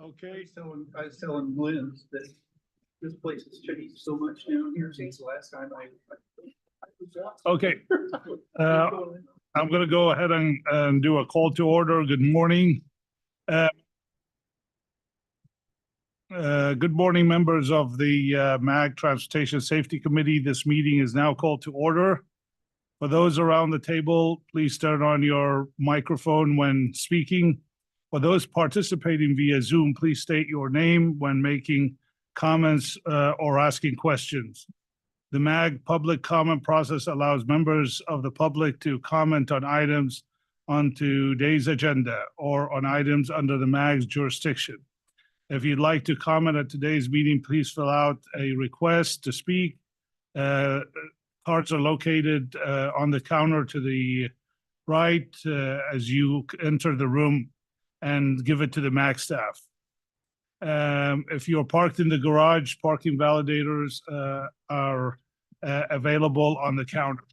Okay, I was telling Glenn's that this place has changed so much down here since the last time I was out. okay. I'm going to go ahead and do a call to order. Good morning. Good morning, members of the MAG Transportation Safety Committee. This meeting is now called to order. For those around the table, please turn on your microphone when speaking. For those participating via Zoom, please state your name when making comments or asking questions. The MAG public comment process allows members of the public to comment on items on today's agenda or on items under the MAG's jurisdiction. If you'd like to comment at today's meeting, please fill out a request to speak. Cards are located on the counter to the right as you enter the room, and give it to the MAG staff. If you're parked in the garage, parking validators are available on the counter.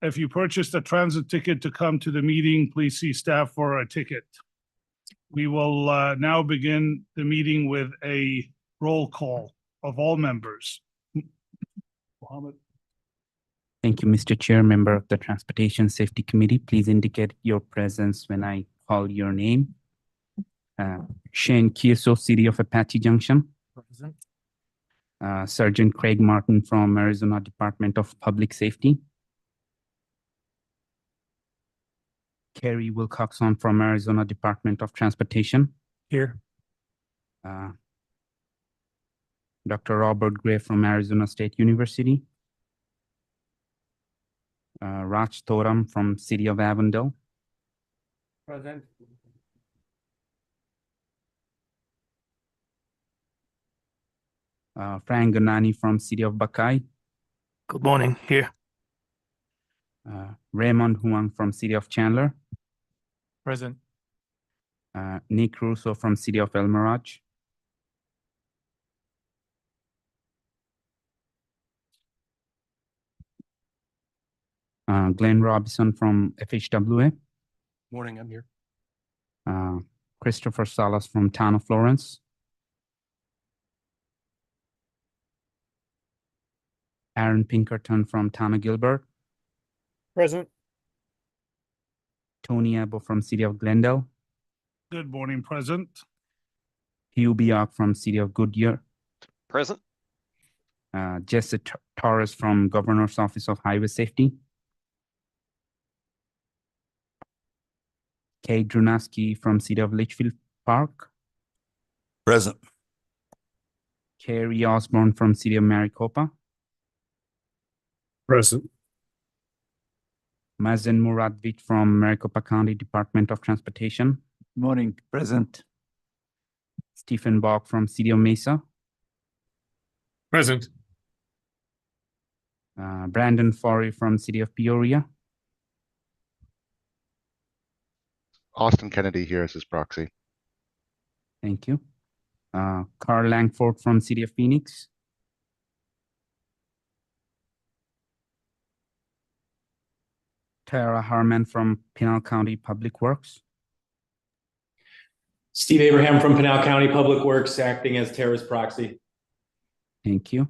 If you purchased a transit ticket to come to the meeting, please see staff for a ticket. We will now begin the meeting with a roll call of all members. Mohammed. Thank you, Mr. Chair, member of the Transportation Safety Committee. Please indicate your presence when I call your name. Shane Kieso, City of Apache Junction. Present. Sergeant Craig Martin from Arizona Department of Public Safety. Kerry Wilcoxon from Arizona Department of Transportation. Here. Dr. Robert Gray from Arizona State University. Raj Thoram from City of Avondale. Present. Frank Ganani from City of Buckeye. Good morning. Here. Raymond Huang from City of Chandler. Present. Nick Russo from City of El Mirage. Glenn Robinson from FHWA. Morning. I'm here. Christopher Salas from Town of Florence. Aaron Pinkerton from Town of Gilbert. Present. Tony Abbo from City of Glendale. Good morning, present. Hugh Biak from City of Goodyear. Present. Jesse Torres from Governor's Office of Highway Safety. Kate Drunaski from City of Litchfield Park. Present. Carrie Osborne from City of Maricopa. Present. Mazen Muradvit from Maricopa County Department of Transportation. Morning, present. Stephen Bach from City of Mesa. Present. Brandon Forey from City of Peoria. Austin Kennedy here as his proxy. Thank you. Carl Langford from City of Phoenix. Tara Harman from Pinal County Public Works. Steve Abraham from Pinal County Public Works, acting as Tara's proxy. Thank you.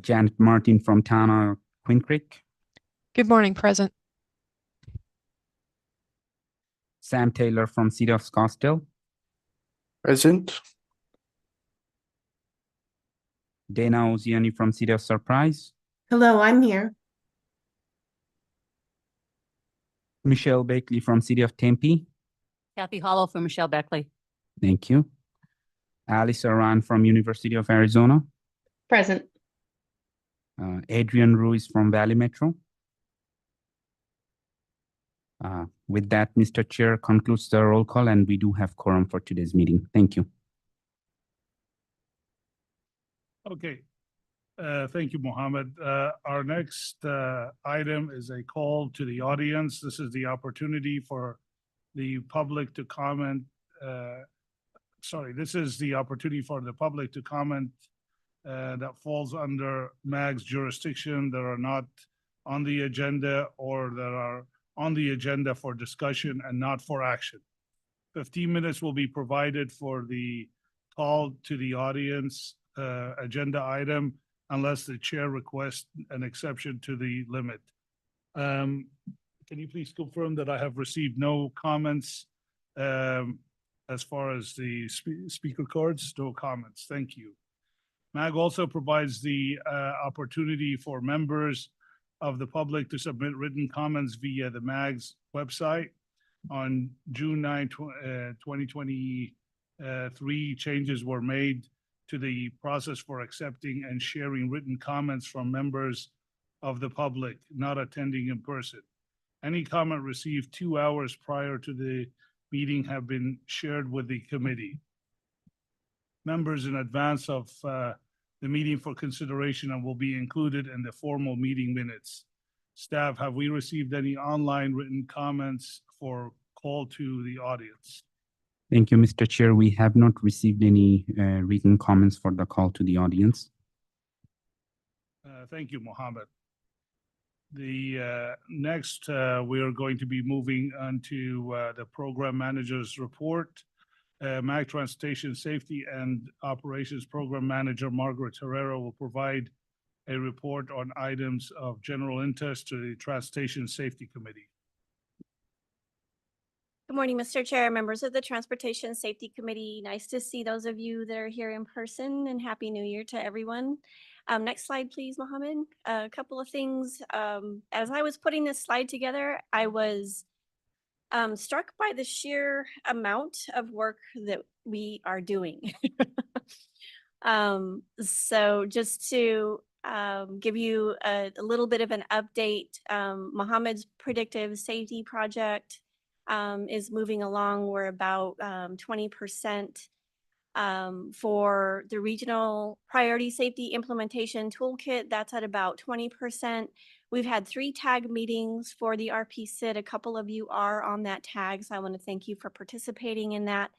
Janet Martin from Town of Queen Creek. Good morning, present. Sam Taylor from City of Scottsdale. Present. Dana Oziani from City of Surprise. Hello, I'm here. Michelle Bakley from City of Tempe. Kathy Hollow for Michelle Beckley. Thank you. Alice Aran from University of Arizona. Present. Adrian Ruiz from Valley Metro. With that, Mr. Chair concludes the roll call, and we do have quorum for today's meeting. Thank you. Okay. Thank you, Mohammed. Our next item is a call to the audience. This is the opportunity for the public to comment. This is the opportunity for the public to comment that falls under MAG's jurisdiction that are not on the agenda or that are on the agenda for discussion and not for action. 15 minutes will be provided for the call to the audience agenda item unless the chair requests an exception to the limit. Can you please confirm that I have received no comments as far as the speaker cards? No comments. Thank you. MAG also provides the opportunity for members of the public to submit written comments via the MAG's website. On June 9, 2023, changes were made to the process for accepting and sharing written comments from members of the public not attending in person. Any comment received 2 hours prior to the meeting have been shared with the committee members in advance of the meeting for consideration and will be included in the formal meeting minutes. Staff, have we received any online written comments for call to the audience? Thank you, Mr. Chair. We have not received any written comments for the call to the audience. Thank you, Mohammed. The next, we are going to be moving on to the program manager's report. MAG Transportation Safety and Operations Program Manager Margaret Herrera will provide a report on items of general interest to the Transportation Safety Committee. Good morning, Mr. Chair, members of the Transportation Safety Committee. Nice to see those of you that are here in person, and Happy New Year to everyone. Next slide, please, Mohammed. A couple of things. As I was putting this slide together, I was struck by the sheer amount of work that we are doing. So just to give you a little bit of an update, Mohammed's predictive safety project is moving along. We're about 20% for the regional priority safety implementation toolkit. That's at about 20%. We've had 3 tag meetings for the RPCIT. A couple of you are on that tag, so I want to thank you for participating in that.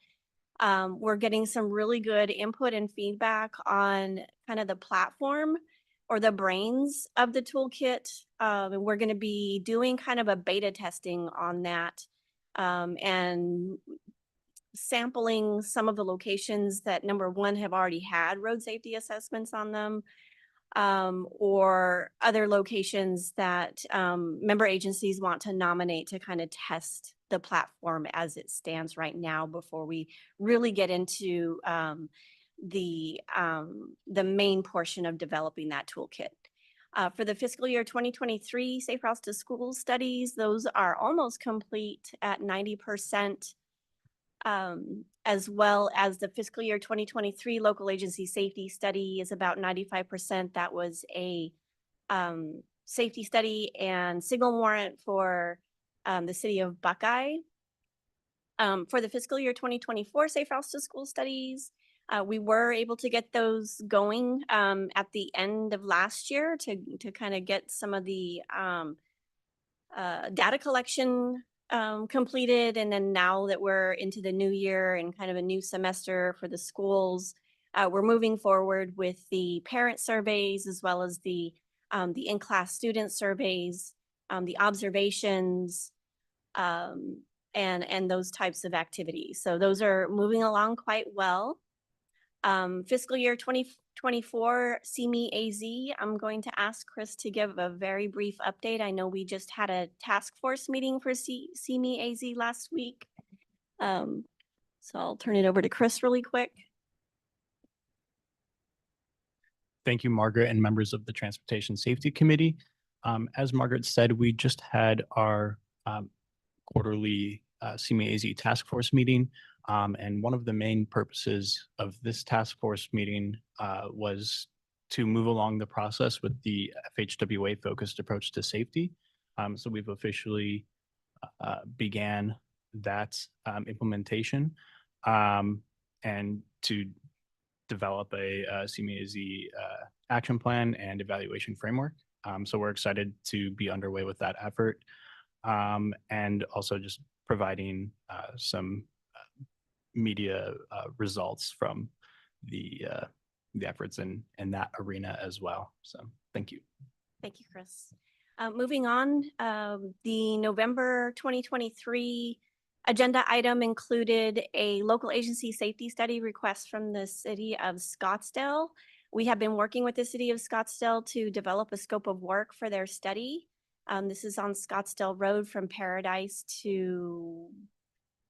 We're getting some really good input and feedback on kind of the platform or the brains of the toolkit. And we're going to be doing kind of a beta testing on that and sampling some of the locations that, number one, have already had road safety assessments on them, or other locations that member agencies want to nominate to kind of test the platform as it stands right now before we really get into the main portion of developing that toolkit. For the fiscal year 2023 Safe Routes to School studies, those are almost complete at 90%, as well as the fiscal year 2023 local agency safety study is about 95%. That was a safety study and signal warrant for the city of Buckeye. For the fiscal year 2024 Safe Routes to School studies, we were able to get those going at the end of last year to kind of get some of the data collection completed. And then now that we're into the new year and kind of a new semester for the schools, we're moving forward with the parent surveys as well as the in-class student surveys, the observations, and those types of activities. So those are moving along quite well. Fiscal year 2024 CME AZ, I'm going to ask Chris to give a very brief update. I know we just had a task force meeting for CME AZ last week. So I'll turn it over to Chris really quick. Thank you, Margaret, and members of the Transportation Safety Committee. As Margaret said, we just had our quarterly CME AZ task force meeting. And one of the main purposes of this task force meeting was to move along the process with the FHWA focused approach to safety. So we've officially began that implementation and to develop a CME AZ action plan and evaluation framework. So we're excited to be underway with that effort, and also just providing some media results from the efforts in that arena as well. So thank you. Thank you, Chris. Moving on, the November 2023 agenda item included a local agency safety study request from the city of Scottsdale. We have been working with the city of Scottsdale to develop a scope of work for their study. This is on Scottsdale Road from Paradise to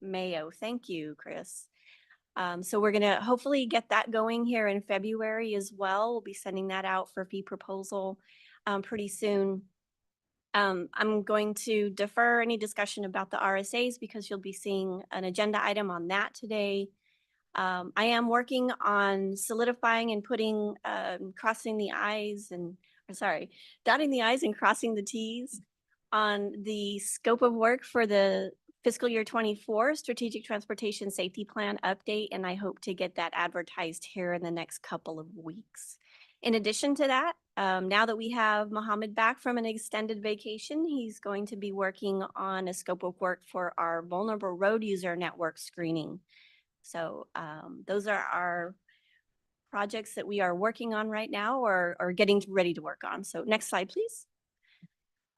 Mayo. Thank you, Chris. So we're gonna hopefully get that going here in February as well. We'll be sending that out for fee proposal pretty soon. I'm going to defer any discussion about the RSAs because you'll be seeing an agenda item on that today. I am working on solidifying and putting, crossing the I's and, or sorry, dotting the I's and crossing the T's on the scope of work for the fiscal year 24 Strategic Transportation Safety Plan update, and I hope to get that advertised here in the next couple of weeks. In addition to that, now that we have Mohammed back from an extended vacation, he's going to be working on a scope of work for our vulnerable road user network screening. So those are our projects that we are working on right now or getting ready to work on. So next slide, please.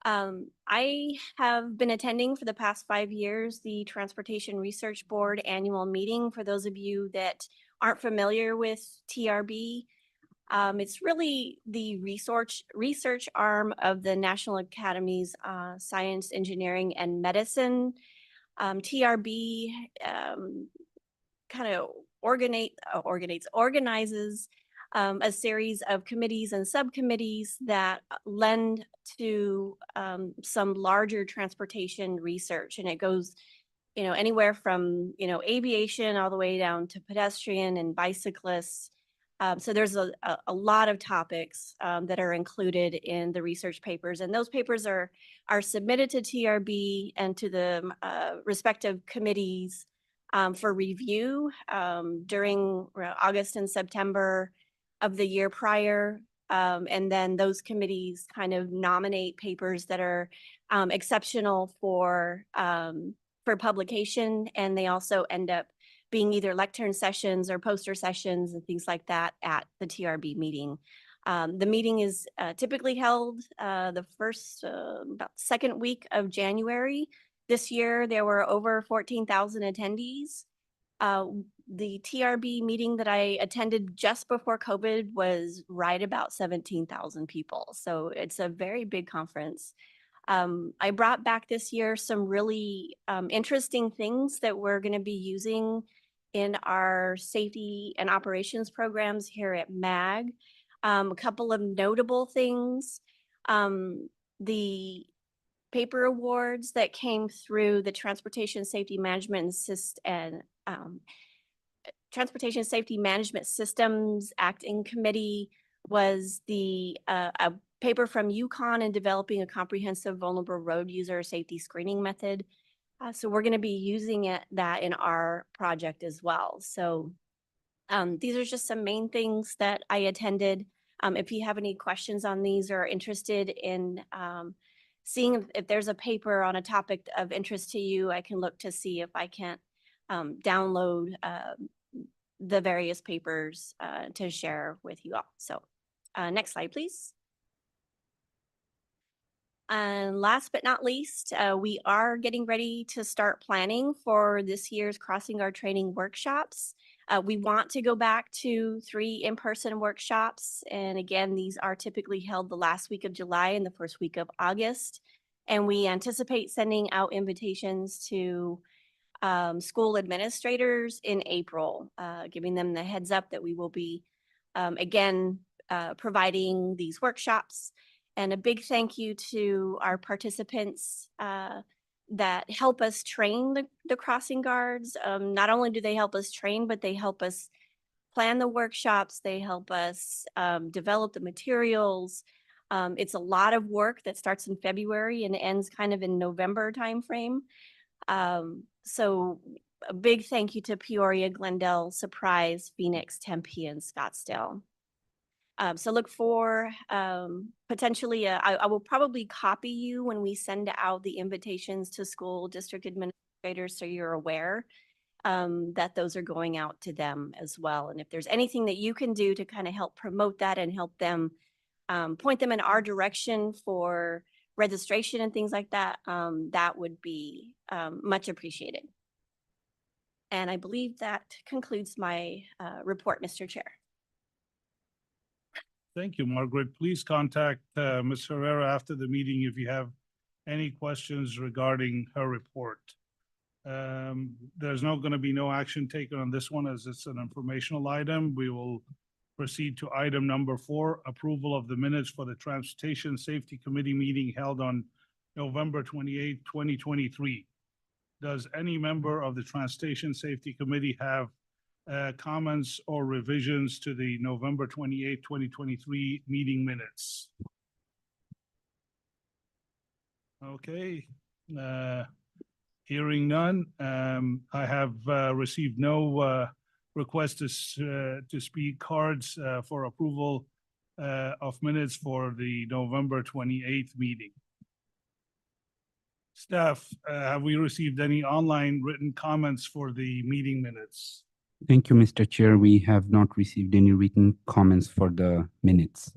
I have been attending for the past 5 years the Transportation Research Board annual meeting. For those of you that aren't familiar with TRB, it's really the research arm of the National Academies Science, Engineering, and Medicine. TRB kind of organizes a series of committees and subcommittees that lend to some larger transportation research, and it goes, anywhere from aviation all the way down to pedestrian and bicyclists. So there's a lot of topics that are included in the research papers, and those papers are submitted to TRB and to the respective committees for review during August and September of the year prior. And then those committees kind of nominate papers that are exceptional for publication, and they also end up being either lectern sessions or poster sessions and things like that at the TRB meeting. The meeting is typically held the first, about second week of January. This year, there were over 14,000 attendees. The TRB meeting that I attended just before COVID was right about 17,000 people. So it's a very big conference. I brought back this year some really interesting things that we're going to be using in our safety and operations programs here at MAG. A couple of notable things. The paper awards that came through the Transportation Safety Management Transportation Safety Management Systems Acting Committee was a paper from UConn in developing a comprehensive vulnerable road user safety screening method. So we're going to be using that in our project as well. So these are just some main things that I attended. If you have any questions on these or are interested in seeing if there's a paper on a topic of interest to you, I can look to see if I can't download the various papers to share with you all. So next slide, please. And last but not least, we are getting ready to start planning for this year's Crossing Guard training workshops. We want to go back to 3 in-person workshops. And again, these are typically held the last week of July and the first week of August. And we anticipate sending out invitations to school administrators in April, giving them the heads up that we will be, again, providing these workshops. And a big thank you to our participants that help us train the crossing guards. Not only do they help us train, but they help us plan the workshops. They help us develop the materials. It's a lot of work that starts in February and ends kind of in November timeframe. So a big thank you to Peoria, Glendale, Surprise, Phoenix, Tempe, and Scottsdale. So look for potentially, I will probably copy you when we send out the invitations to school district administrators so you're aware that those are going out to them as well. And if there's anything that you can do to kind of help promote that and help them point them in our direction for registration and things like that, that would be much appreciated. And I believe that concludes my report, Mr. Chair. Thank you, Margaret. Please contact Ms. Herrera after the meeting if you have any questions regarding her report. There's going to be no action taken on this one as it's an informational item. We will proceed to item number 4, approval of the minutes for the Transportation Safety Committee meeting held on November 28, 2023. Does any member of the Transportation Safety Committee have comments or revisions to the November 28, 2023 meeting minutes? Okay, hearing none. I have received no requests to speak cards for approval of minutes for the November 28th meeting. Staff, have we received any online written comments for the meeting minutes? Thank you, Mr. Chair. We have not received any written comments for the minutes.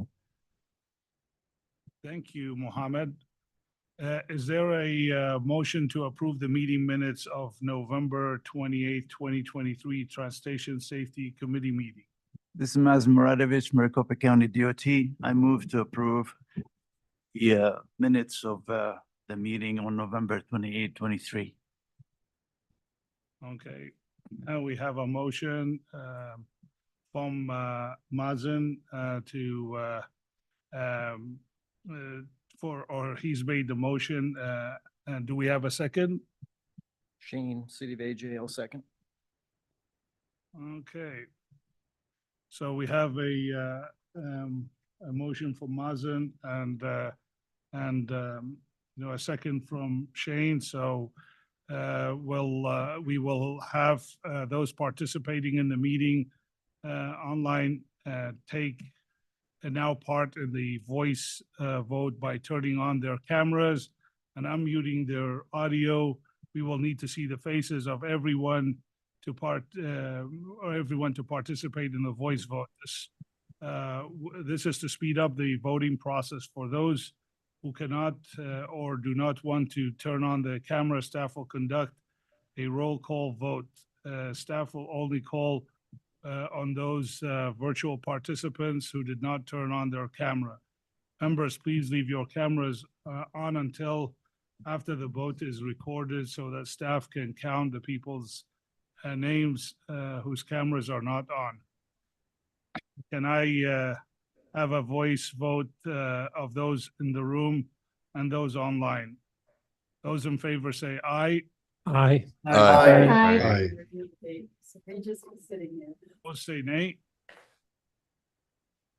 Thank you, Mohammed. Is there a motion to approve the meeting minutes of November 28, 2023 Transportation Safety Committee meeting? This is Maz Muradovich, Maricopa County DOT. I move to approve the minutes of the meeting on November 28, 23. Okay, now we have a motion from Mazen or he's made the motion. And do we have a second? Shane, City of AJ, I'll second. Okay. So we have a motion from Mazen and a second from Shane. So we will have those participating in the meeting online take now part in the voice vote by turning on their cameras and unmuting their audio. We will need to see the faces of everyone to participate in the voice vote. This is to speed up the voting process. For those who cannot or do not want to turn on the camera, staff will conduct a roll call vote. Staff will only call on those virtual participants who did not turn on their camera. Members, please leave your cameras on until after the vote is recorded so that staff can count the people's names whose cameras are not on. Can I have a voice vote of those in the room and those online? Those in favor say aye. Aye. Aye. Opposed say nay.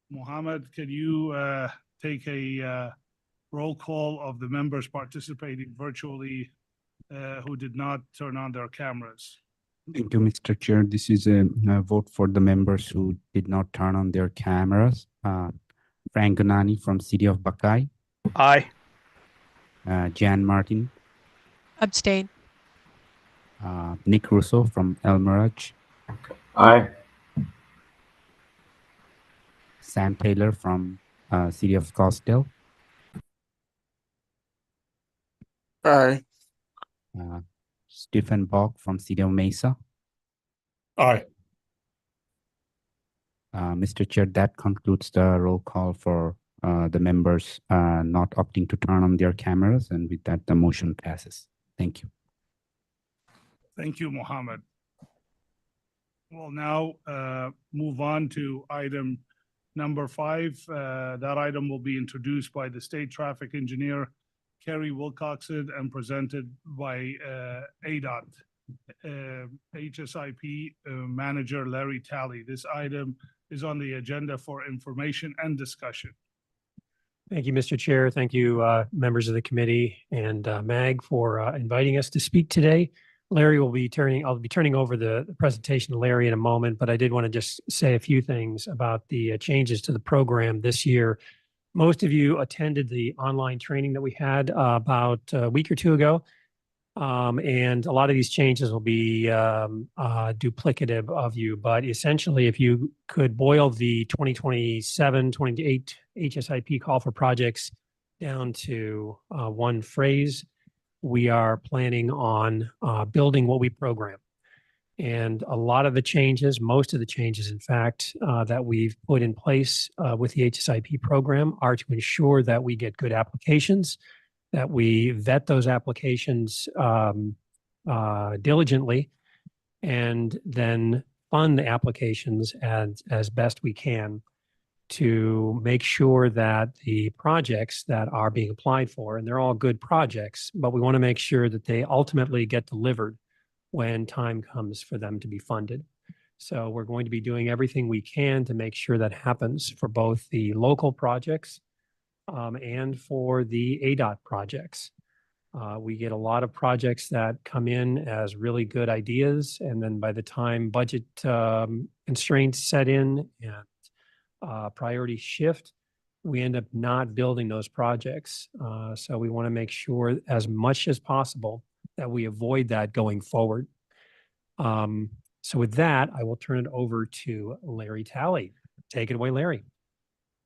Mohammed, can you take a roll call of the members participating virtually who did not turn on their cameras? Thank you, Mr. Chair. This is a vote for the members who did not turn on their cameras. Frank Ganani from City of Buckeye. Aye. Jan Martin. Abstain. Nick Russo from El Mirage. Aye. Sam Taylor from City of Scottsdale. Aye. Stephen Bach from City of Mesa. Aye. Mr. Chair, that concludes the roll call for the members not opting to turn on their cameras, and with that, the motion passes. Thank you. Thank you, Mohammed. We'll now move on to item number 5. That item will be introduced by the State Traffic Engineer, Kerry Wilcoxon, and presented by ADOT, HSIP Manager Larry Talley. This item is on the agenda for information and discussion. Thank you, Mr. Chair. Thank you, members of the committee and MAG for inviting us to speak today. I'll be turning over the presentation to Larry in a moment, but I did want to just say a few things about the changes to the program this year. Most of you attended the online training that we had about a week or two ago. And a lot of these changes will be duplicative of you, but essentially if you could boil the 2027-28 HSIP call for projects down to one phrase. We are planning on building what we program. And a lot of the changes, most of the changes, in fact, that we've put in place with the HSIP program are to ensure that we get good applications, that we vet those applications diligently, and then fund the applications as best we can to make sure that the projects that are being applied for, and they're all good projects, but we want to make sure that they ultimately get delivered when time comes for them to be funded. So we're going to be doing everything we can to make sure that happens for both the local projects and for the ADOT projects. We get a lot of projects that come in as really good ideas, and then by the time budget constraints set in and priorities shift, we end up not building those projects. So we want to make sure as much as possible that we avoid that going forward. So with that, I will turn it over to Larry Talley. Take it away, Larry.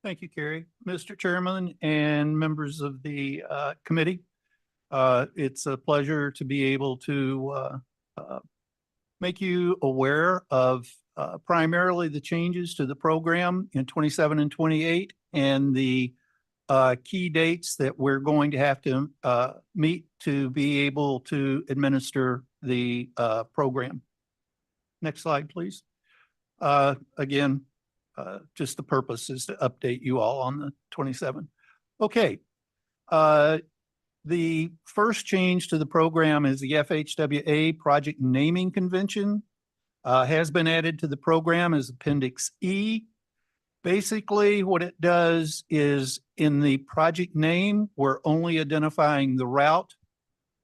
Thank you, Kerry. Mr. Chairman and members of the committee. It's a pleasure to be able to make you aware of primarily the changes to the program in 27 and 28 and the key dates that we're going to have to meet to be able to administer the program. Next slide, please. Again, just the purpose is to update you all on the 27. Okay. The first change to the program is the FHWA project naming convention has been added to the program as Appendix E. Basically, what it does is in the project name, we're only identifying the route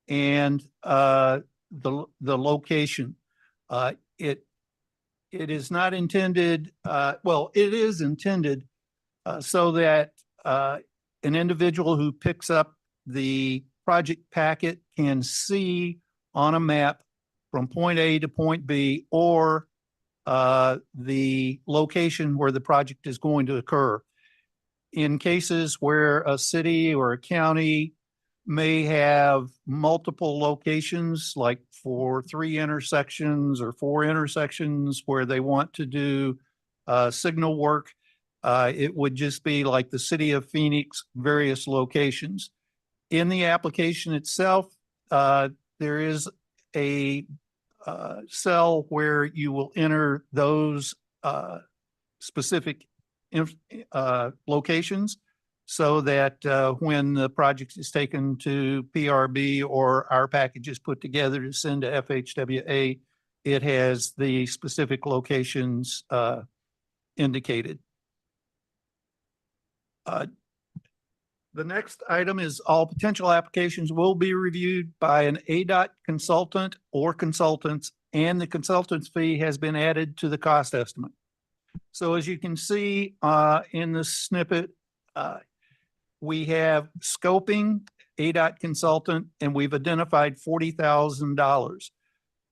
and the location. It is not intended, well, it is intended so that an individual who picks up the project packet can see on a map from point A to point B, or the location where the project is going to occur. In cases where a city or a county may have multiple locations, like for 3 intersections or 4 intersections where they want to do signal work, it would just be like the city of Phoenix, various locations. In the application itself, there is a cell where you will enter those specific locations so that when the project is taken to PRB or our package is put together to send to FHWA, it has the specific locations indicated. The next item is all potential applications will be reviewed by an ADOT consultant or consultants, and the consultant's fee has been added to the cost estimate. So as you can see in the snippet, we have scoping, ADOT consultant, and we've identified $40,000.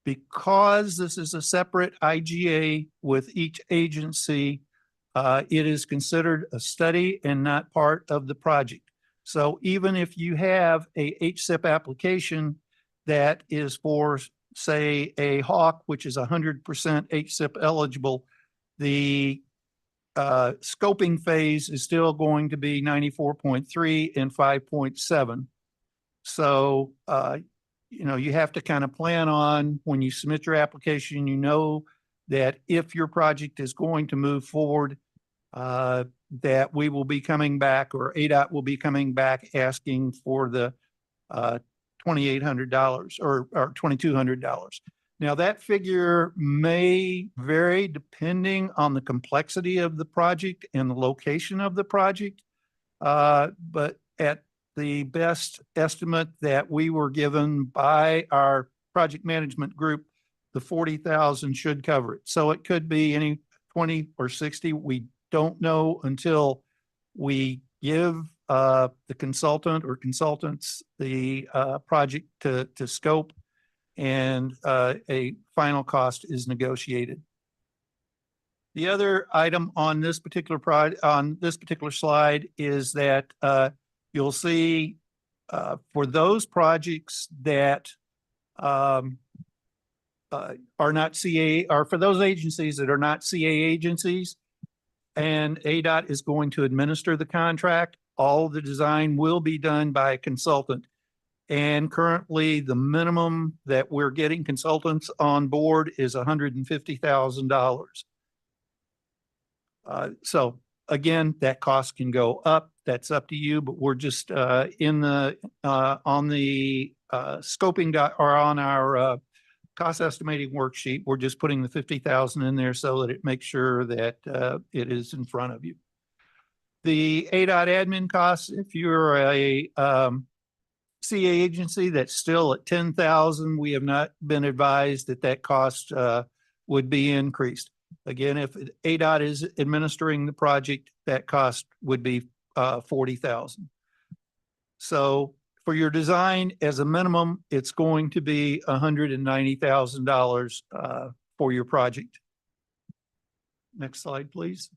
Because this is a separate IGA with each agency, it is considered a study and not part of the project. So even if you have a HSIP application that is for, say, a Hawk, which is 100% HSIP eligible, the scoping phase is still going to be 94.3 and 5.7. So, you know, you have to kind of plan on when you submit your application, you know that if your project is going to move forward, that we will be coming back, or ADOT will be coming back asking for the $2,800 or $2,200. Now that figure may vary depending on the complexity of the project and the location of the project. But at the best estimate that we were given by our project management group, the 40,000 should cover it. So it could be any 20 or 60. We don't know until we give the consultant or consultants the project to scope, and a final cost is negotiated. The other item on this particular slide is that you'll see for those projects that are not CA, or for those agencies that are not CA agencies, and ADOT is going to administer the contract, all the design will be done by a consultant. And currently, the minimum that we're getting consultants on board is $150,000. So again, that cost can go up. That's up to you, but we're just in the on the scoping or on our cost estimating worksheet. We're just putting the 50,000 in there so that it makes sure that it is in front of you. The ADOT admin costs, if you're a CA agency that's still at 10,000, we have not been advised that that cost would be increased. Again, if ADOT is administering the project, that cost would be 40,000. So for your design, as a minimum, it's going to be $190,000 for your project. Next slide, please.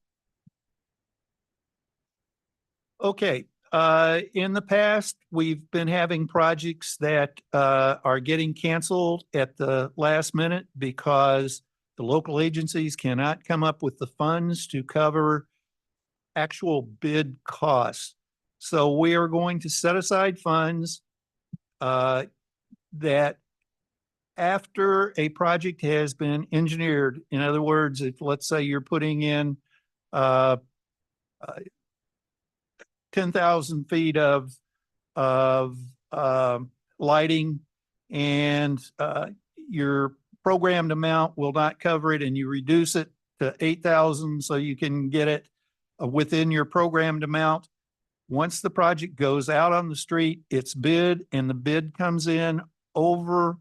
Okay. In the past, we've been having projects that are getting canceled at the last minute because the local agencies cannot come up with the funds to cover actual bid costs. So we are going to set aside funds that after a project has been engineered, in other words, if let's say you're putting in 10,000 feet of lighting and your programmed amount will not cover it, and you reduce it to 8,000 so you can get it within your programmed amount. Once the project goes out on the street, it's bid, and the bid comes in over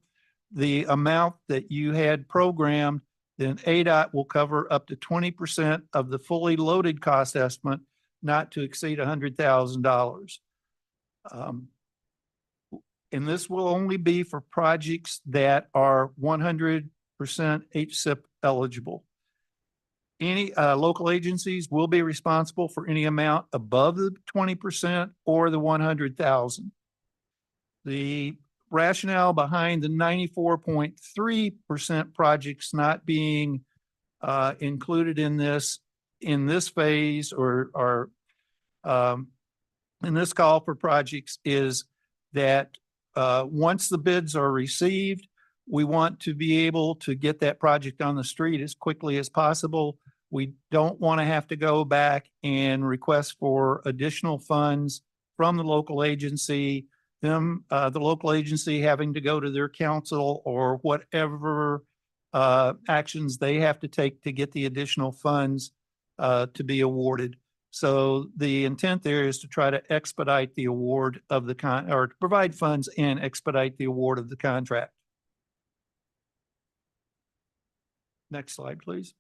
the amount that you had programmed, then ADOT will cover up to 20% of the fully loaded cost estimate, not to exceed $100,000. And this will only be for projects that are 100% HSIP eligible. Any local agencies will be responsible for any amount above the 20% or the 100,000. The rationale behind the 94.3% projects not being included in this phase or in this call for projects is that once the bids are received, we want to be able to get that project on the street as quickly as possible. We don't want to have to go back and request for additional funds from the local agency, the local agency having to go to their council or whatever actions they have to take to get the additional funds to be awarded. So the intent there is to try to expedite the award of the or to provide funds and expedite the award of the contract. Next slide, please.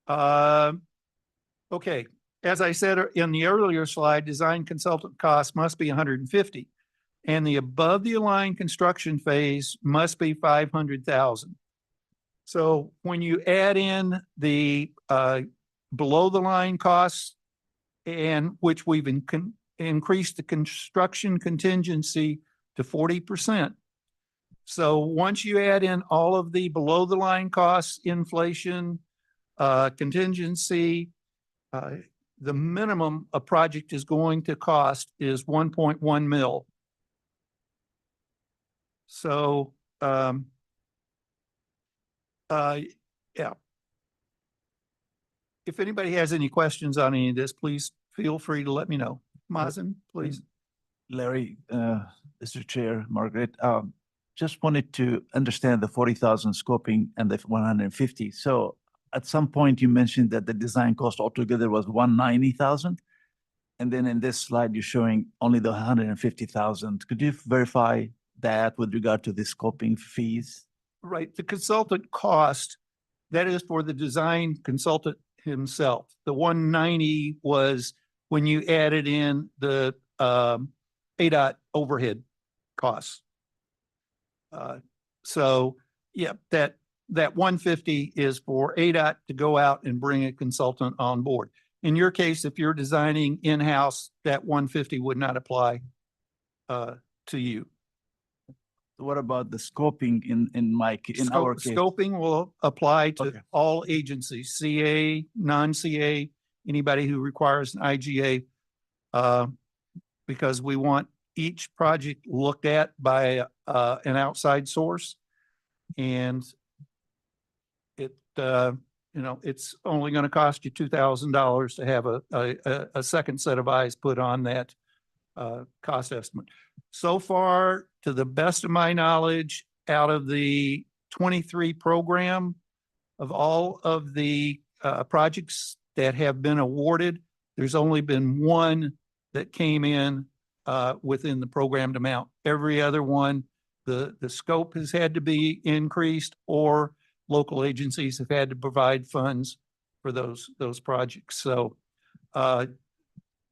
Okay, as I said in the earlier slide, design consultant costs must be 150, and the above the line construction phase must be 500,000. So when you add in the below the line costs, and which we've increased the construction contingency to 40%. So once you add in all of the below the line costs, inflation, contingency, the minimum a project is going to cost is 1.1 mil. So, yeah. If anybody has any questions on any of this, please feel free to let me know. Mazen, please. Larry, Mr. Chair, Margaret, just wanted to understand the 40,000 scoping and the 150. So at some point you mentioned that the design cost altogether was 190,000. And then in this slide, you're showing only the 150,000. Could you verify that with regard to the scoping fees? Right. The consultant cost, that is for the design consultant himself. The 190 was when you added in the ADOT overhead costs. So yeah, that 150 is for ADOT to go out and bring a consultant on board. in your case, if you're designing in-house, that 150 would not apply to you. What about the scoping in our case? Scoping will apply to Okay. all agencies, CA, non-CA, anybody who requires an IGA. Because we want each project looked at by an outside source. And it, it's only going to cost you $2,000 to have a second set of eyes put on that cost estimate. So far, to the best of my knowledge, out of the 23 program of all of the projects that have been awarded, there's only been one that came in within the programmed amount. Every other one, the scope has had to be increased, or local agencies have had to provide funds for those projects. So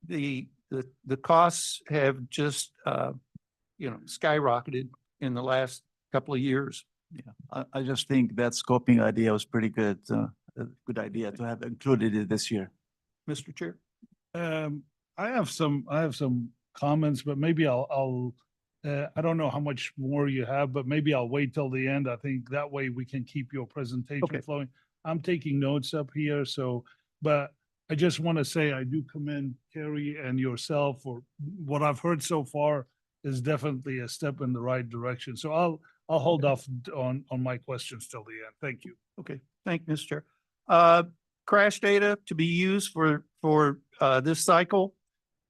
the costs have just skyrocketed in the last couple of years. Yeah, I just think that scoping idea was pretty good. A good idea to have included it this year. Mr. Chair? I have some comments, but maybe I'll I don't know how much more you have, but maybe I'll wait till the end. I think that way we can keep your presentation Okay. flowing. I'm taking notes up here, but I just want to say I do commend Carrie and yourself for what I've heard so far is definitely a step in the right direction. So I'll hold off on my questions till the end. Thank you. Okay, thank you, Mr. Chair. Crash data to be used for this cycle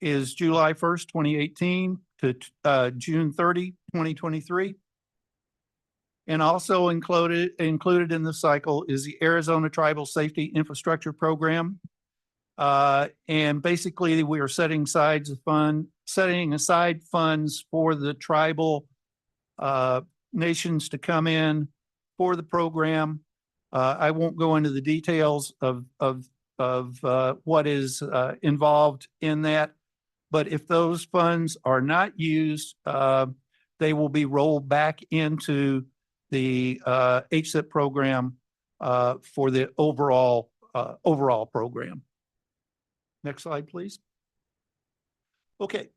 is July 1st, 2018 to June 30, 2023. And also included in the cycle is the Arizona Tribal Safety Infrastructure Program. And basically we are setting aside funds for the tribal nations to come in for the program. I won't go into the details of what is involved in that, but if those funds are not used, they will be rolled back into the HSIP program for the overall program. Next slide, please. Okay,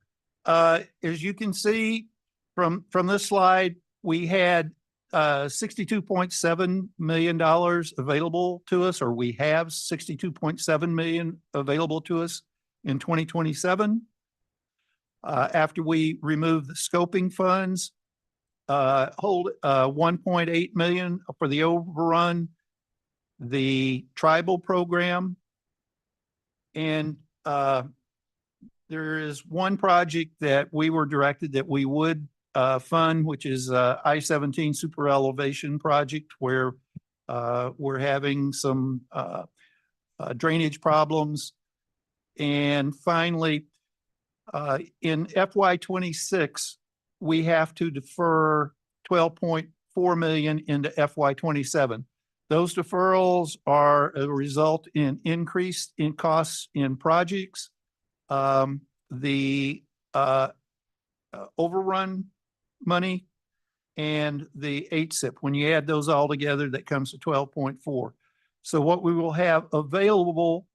as you can see from this slide, we had $62.7 million available to us, or we have $62.7 million available to us in 2027. After we remove the scoping funds, hold 1.8 million for the overrun, the tribal program, and there is one project that we were directed that we would fund, which is I-17 super elevation project, where we're having some drainage problems. And finally, in FY26, we have to defer 12.4 million into FY27. Those deferrals are a result in increase in costs in projects. The overrun money and the HSIP. When you add those all together, that comes to 12.4. So what we will have available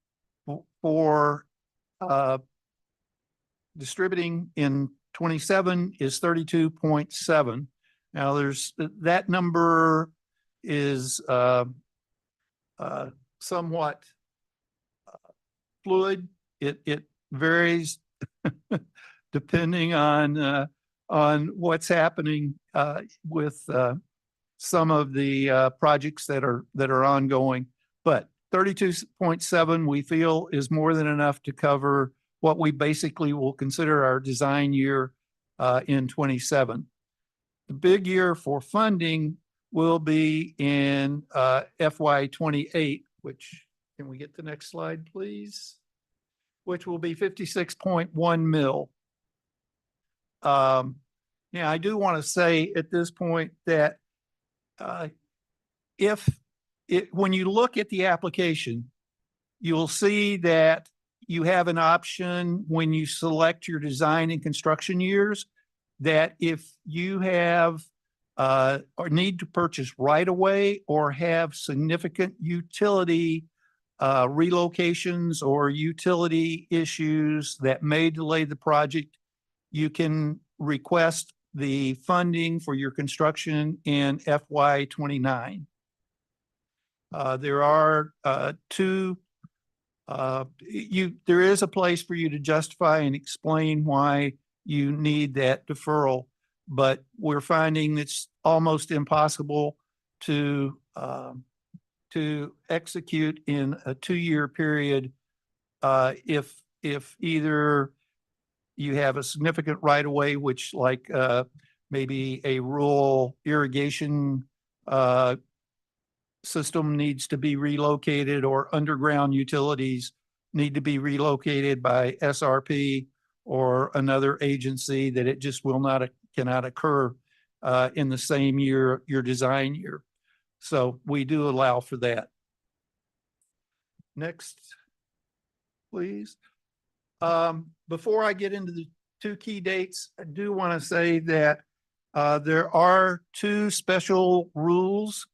for distributing in 27 is 32.7. Now there's that number is somewhat fluid. It varies depending on what's happening with some of the projects that are ongoing. But 32.7 we feel is more than enough to cover what we basically will consider our design year in 27. The big year for funding will be in FY28, which, can we get the next slide, please? Which will be 56.1 mil. Yeah, I do want to say at this point that when you look at the application, you'll see that you have an option when you select your design and construction years, that if you have or need to purchase right away or have significant utility relocations or utility issues that may delay the project, you can request the funding for your construction in FY '29. There are there is a place for you to justify and explain why you need that deferral, but we're finding it's almost impossible to execute in a 2-year period if either you have a significant right of way, which like maybe a rural irrigation system needs to be relocated, or underground utilities need to be relocated by SRP or another agency, that it just cannot occur in the same year, your design year. So we do allow for that. Next, please. Before I get into the 2 key dates, I do want to say that there are 2 special rules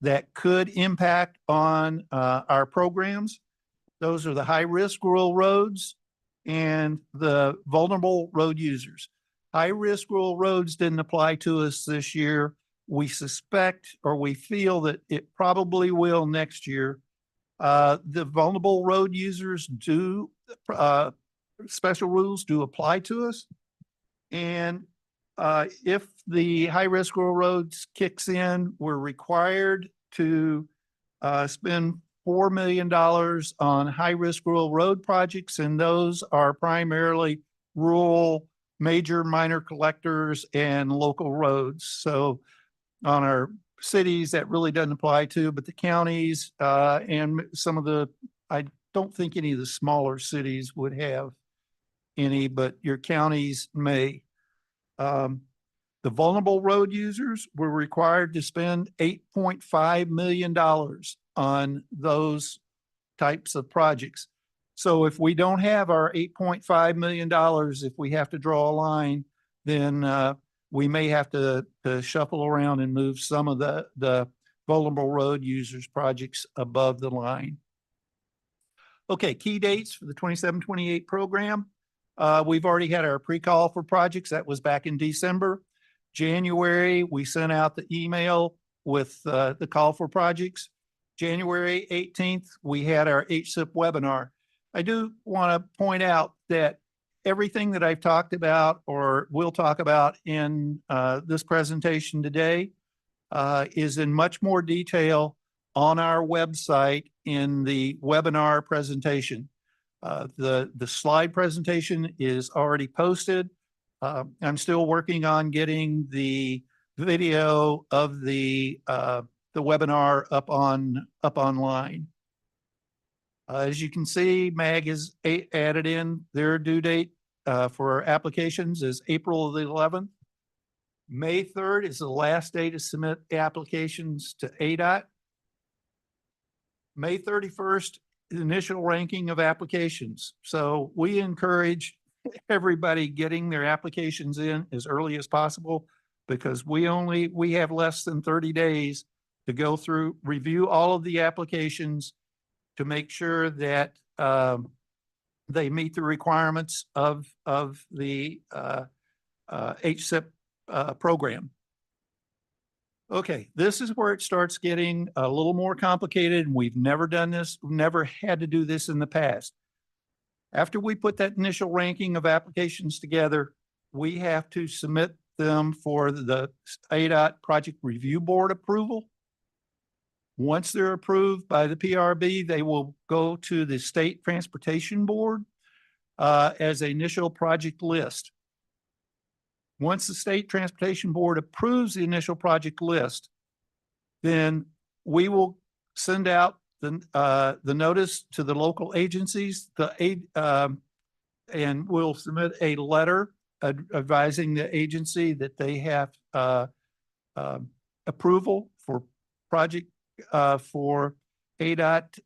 that could impact on our programs. Those are the high-risk rural roads and the vulnerable road users. High-risk rural roads didn't apply to us this year. We suspect, or we feel, that it probably will next year. The vulnerable road users do, special rules do apply to us. And if the high-risk rural roads kicks in, we're required to spend $4 million on high-risk rural road projects, and those are primarily rural major minor collectors and local roads. So on our cities, that really doesn't apply to, but the counties and some of the, I don't think any of the smaller cities would have any, but your counties may. The vulnerable road users were required to spend $8.5 million on those types of projects. So if we don't have our $8.5 million, if we have to draw a line, then we may have to shuffle around and move some of the vulnerable road users projects above the line. Okay, key dates for the 27-28 program. We've already had our pre-call for projects. That was back in December. January, we sent out the email with the call for projects. January 18th, we had our HSIP webinar. I do want to point out that everything that I've talked about or will talk about in this presentation today is in much more detail on our website in the webinar presentation. The slide presentation is already posted. I'm still working on getting the video of the webinar up online. As you can see, MAG has added in their due date for applications is April the 11th. May 3rd is the last day to submit applications to ADOT. May 31st, the initial ranking of applications. So we encourage everybody getting their applications in as early as possible, because we have less than 30 days to go through, review all of the applications to make sure that they meet the requirements of the HSIP program. Okay, this is where it starts getting a little more complicated, and we've never done this, never had to do this in the past. After we put that initial ranking of applications together, we have to submit them for the ADOT Project Review Board approval. Once they're approved by the PRB, they will go to the State Transportation Board as an initial project list. Once the State Transportation Board approves the initial project list, then we will send out the notice to the local agencies, and we'll submit a letter advising the agency that they have approval for project for ADOT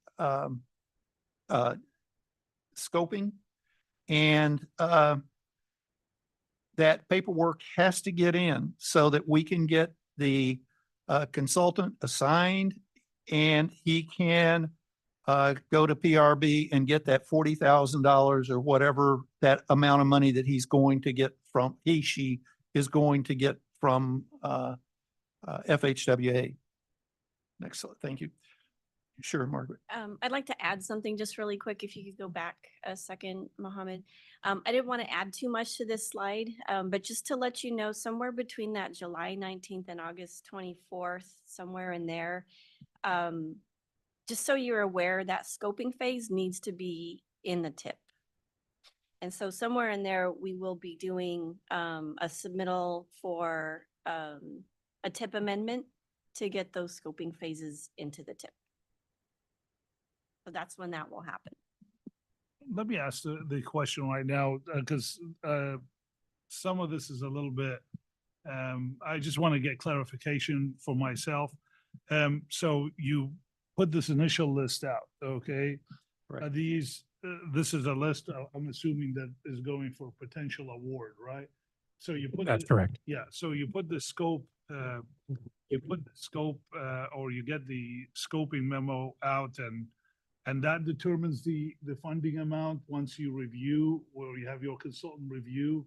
scoping, and that paperwork has to get in so that we can get the consultant assigned, and he can go to PRB and get that $40,000 or whatever that amount of money that he's going to get from, she is going to get from FHWA. Next, thank you. Sure, Margaret. I'd like to add something just really quick, if you could go back a second, Mohammed. I didn't want to add too much to this slide, but just to let you know, somewhere between that July 19th and August 24th, somewhere in there, just so you're aware, that scoping phase needs to be in the tip. And so somewhere in there, we will be doing a submittal for a tip amendment to get those scoping phases into the tip. So that's when that will happen. Let me ask the question right now, because some of this is a little bit, I just want to get clarification for myself. So you put this initial list out, okay? Right. Are these, this is a list, I'm assuming that is going for potential award, right? So you put. That's correct. Yeah, so you put the scope, or you get the scoping memo out and that determines the funding amount once you review, or you have your consultant review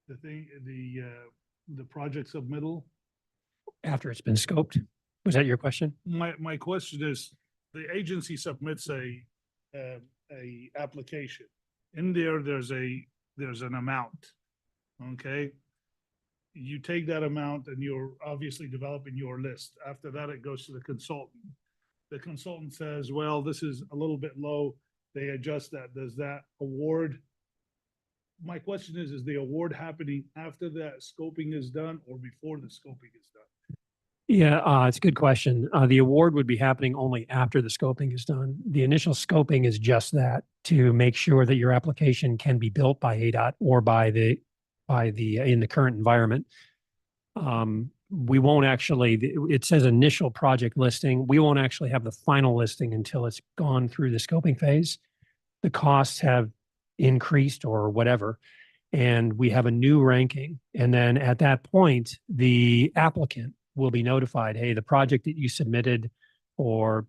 the thing, the project submittal? After it's been scoped. Was that your question? My question is, the agency submits a application. In there, there's an amount, okay? You take that amount and you're obviously developing your list. After that, it goes to the consultant. The consultant says, well, this is a little bit low. They adjust that. Does that award? My question is the award happening after that scoping is done or before the scoping is done? Yeah, it's a good question. The award would be happening only after the scoping is done. The initial scoping is just that, to make sure that your application can be built by ADOT or in the current environment. We won't actually, it says initial project listing. We won't actually have the final listing until it's gone through the scoping phase. The costs have increased or whatever, and we have a new ranking. And then at that point, the applicant will be notified, hey, the project that you submitted for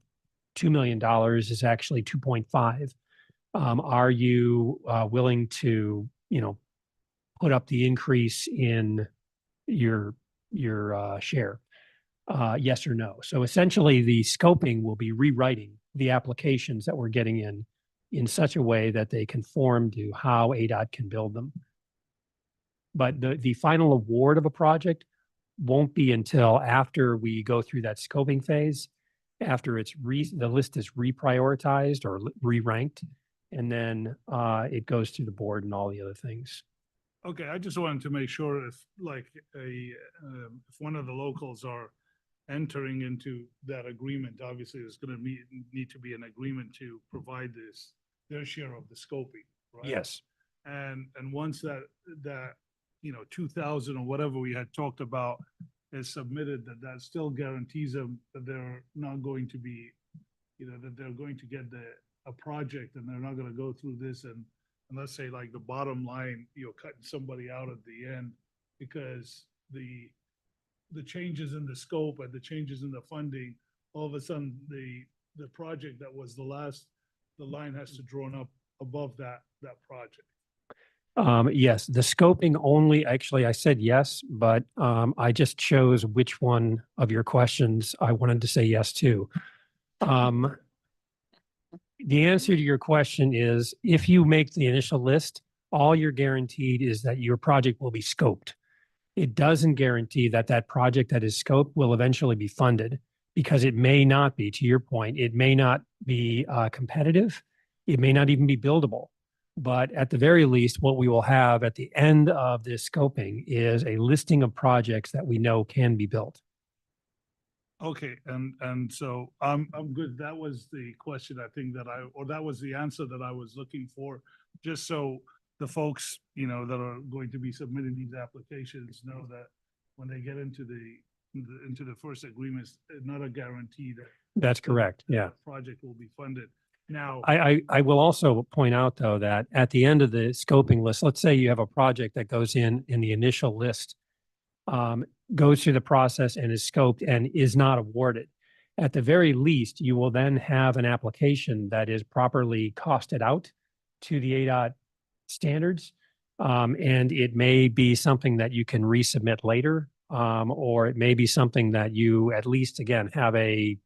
$2 million is actually 2.5. Are you willing to, put up the increase in your share? Yes or no. So essentially the scoping will be rewriting the applications that we're getting in such a way that they conform to how ADOT can build them. But the final award of a project won't be until after we go through that scoping phase, after the list is reprioritized or re-ranked, and then it goes to the board and all the other things. Okay, I just wanted to make sure if if one of the locals are entering into that agreement, obviously there's going to need to be an agreement to provide their share of the scoping, right? Yes. And once that 2,000 or whatever we had talked about is submitted, that still guarantees them that they're not going to be, that they're going to get a project and they're not going to go through this and let's say like the bottom line, you're cutting somebody out at the end because the changes in the scope and the changes in the funding, all of a sudden the project that was the line has to drawn up above that project. Yes, the scoping only, actually, I said yes, but I just chose which one of your questions I wanted to say yes to. The answer to your question is, if you make the initial list, all you're guaranteed is that your project will be scoped. It doesn't guarantee that that project that is scoped will eventually be funded, because it may not be, to your point, it may not be competitive. It may not even be buildable. But at the very least, what we will have at the end of this scoping is a listing of projects that we know can be built. Okay, and so I'm good. That was the question I think that was the answer that I was looking for, just so the folks, that are going to be submitting these applications know that when they get into the first agreements, it's not a guarantee that. That's correct. Yeah. The project will be funded. Now, I will also point out, though, that at the end of the scoping list, let's say you have a project that goes in the initial list, goes through the process and is scoped and is not awarded. At the very least, you will then have an application that is properly costed out to the ADOT standards. And it may be something that you can resubmit later, or it may be something that you at least, again, have a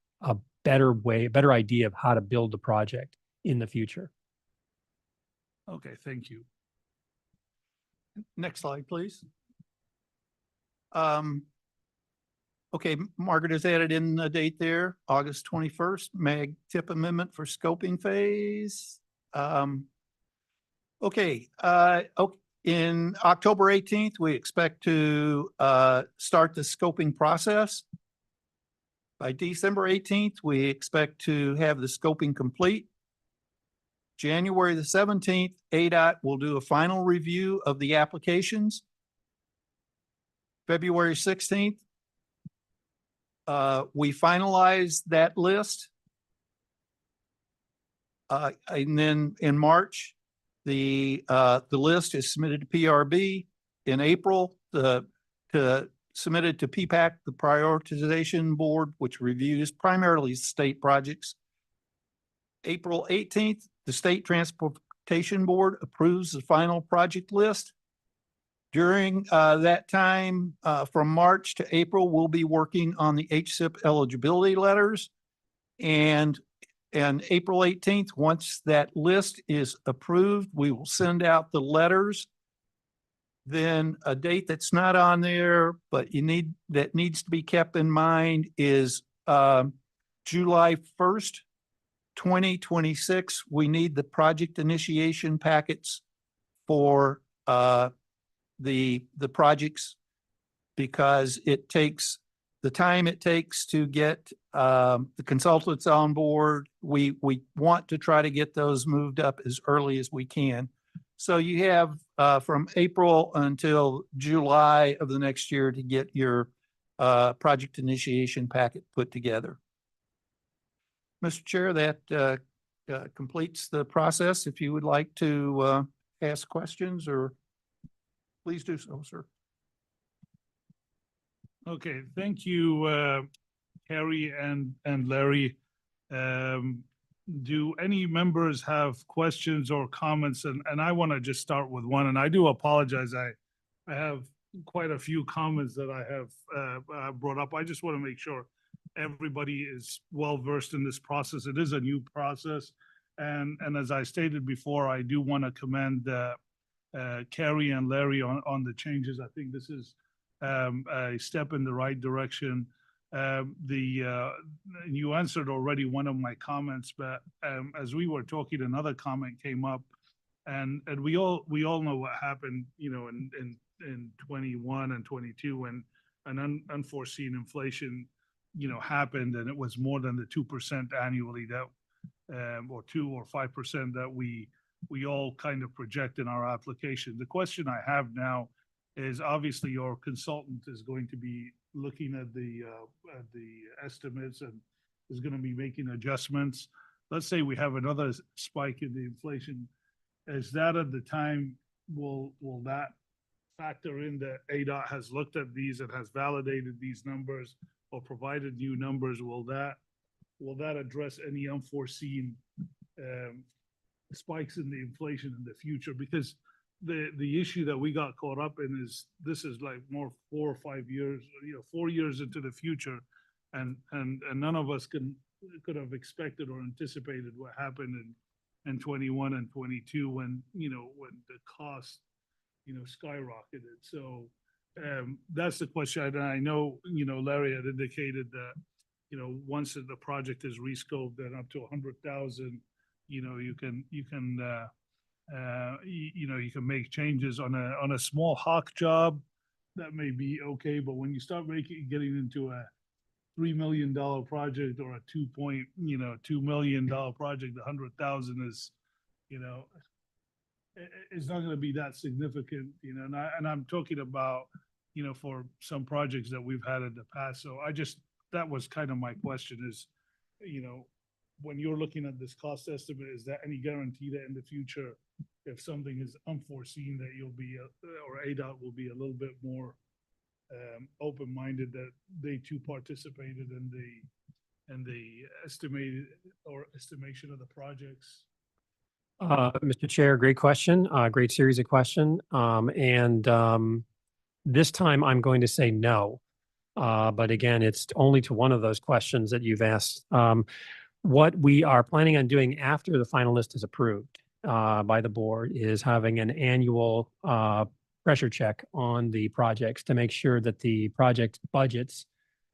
better idea of how to build the project in the future. Okay, thank you. Next slide, please. Okay, Margaret has added in a date there, August 21st, MAG tip amendment for scoping phase. Okay, in October 18th, we expect to start the scoping process. By December 18th, we expect to have the scoping complete. January the 17th, ADOT will do a final review of the applications. February 16th, we finalize that list. And then in March, the list is submitted to PRB. In April, submitted to PPAC, the prioritization board, which reviews primarily state projects. April 18th, the State Transportation Board approves the final project list. During that time, from March to April, we'll be working on the HSIP eligibility letters. And April 18th, once that list is approved, we will send out the letters. Then a date that's not on there, but that needs to be kept in mind is July 1st, 2026. We need the project initiation packets for the projects, because it takes the time it takes to get the consultants on board. We want to try to get those moved up as early as we can. So you have from April until July of the next year to get your project initiation packet put together. Mr. Chair, that completes the process. If you would like to ask questions, or please do so, sir. Okay, thank you, Carrie and Larry. Do any members have questions or comments? And I want to just start with one, and I do apologize. I have quite a few comments that I have brought up. I just want to make sure everybody is well versed in this process. It is a new process. And as I stated before, I do want to commend Carrie and Larry on the changes. I think this is a step in the right direction. You answered already one of my comments, but as we were talking, another comment came up, and we all know what happened, in 21 and 22 when an unforeseen inflation, happened, and it was more than the 2% annually that, or 2 or 5% that we all kind of project in our application. The question I have now is, obviously your consultant is going to be looking at the estimates and is going to be making adjustments. Let's say we have another spike in the inflation. Is that at the time, will that factor in that ADOT has looked at these and has validated these numbers or provided new numbers? Will that address any unforeseen spikes in the inflation in the future? Because the issue that we got caught up in is this is like more 4 or 5 years, 4 years into the future, and none of us could have expected or anticipated what happened in 21 and 22 when the cost skyrocketed. So that's the question. And I know Larry had indicated that once the project is rescoped, then up to 100,000, you can make changes on a small hawk job. That may be okay, but when you start getting into a $3 million project or a $2 million project, 100,000 is, it's not going to be that significant, and I'm talking about, for some projects that we've had in the past. So that was kind of my question is, when you're looking at this cost estimate, is there any guarantee that in the future, if something is unforeseen, that you'll be, or ADOT will be a little bit more open-minded, that they too participated in and the estimated or estimation of the projects? Mr. Chair, great question, great series of question. This time I'm going to say no. But again, it's only to one of those questions that you've asked. What we are planning on doing after the final list is approved by the board is having an annual pressure check on the projects to make sure that the project budgets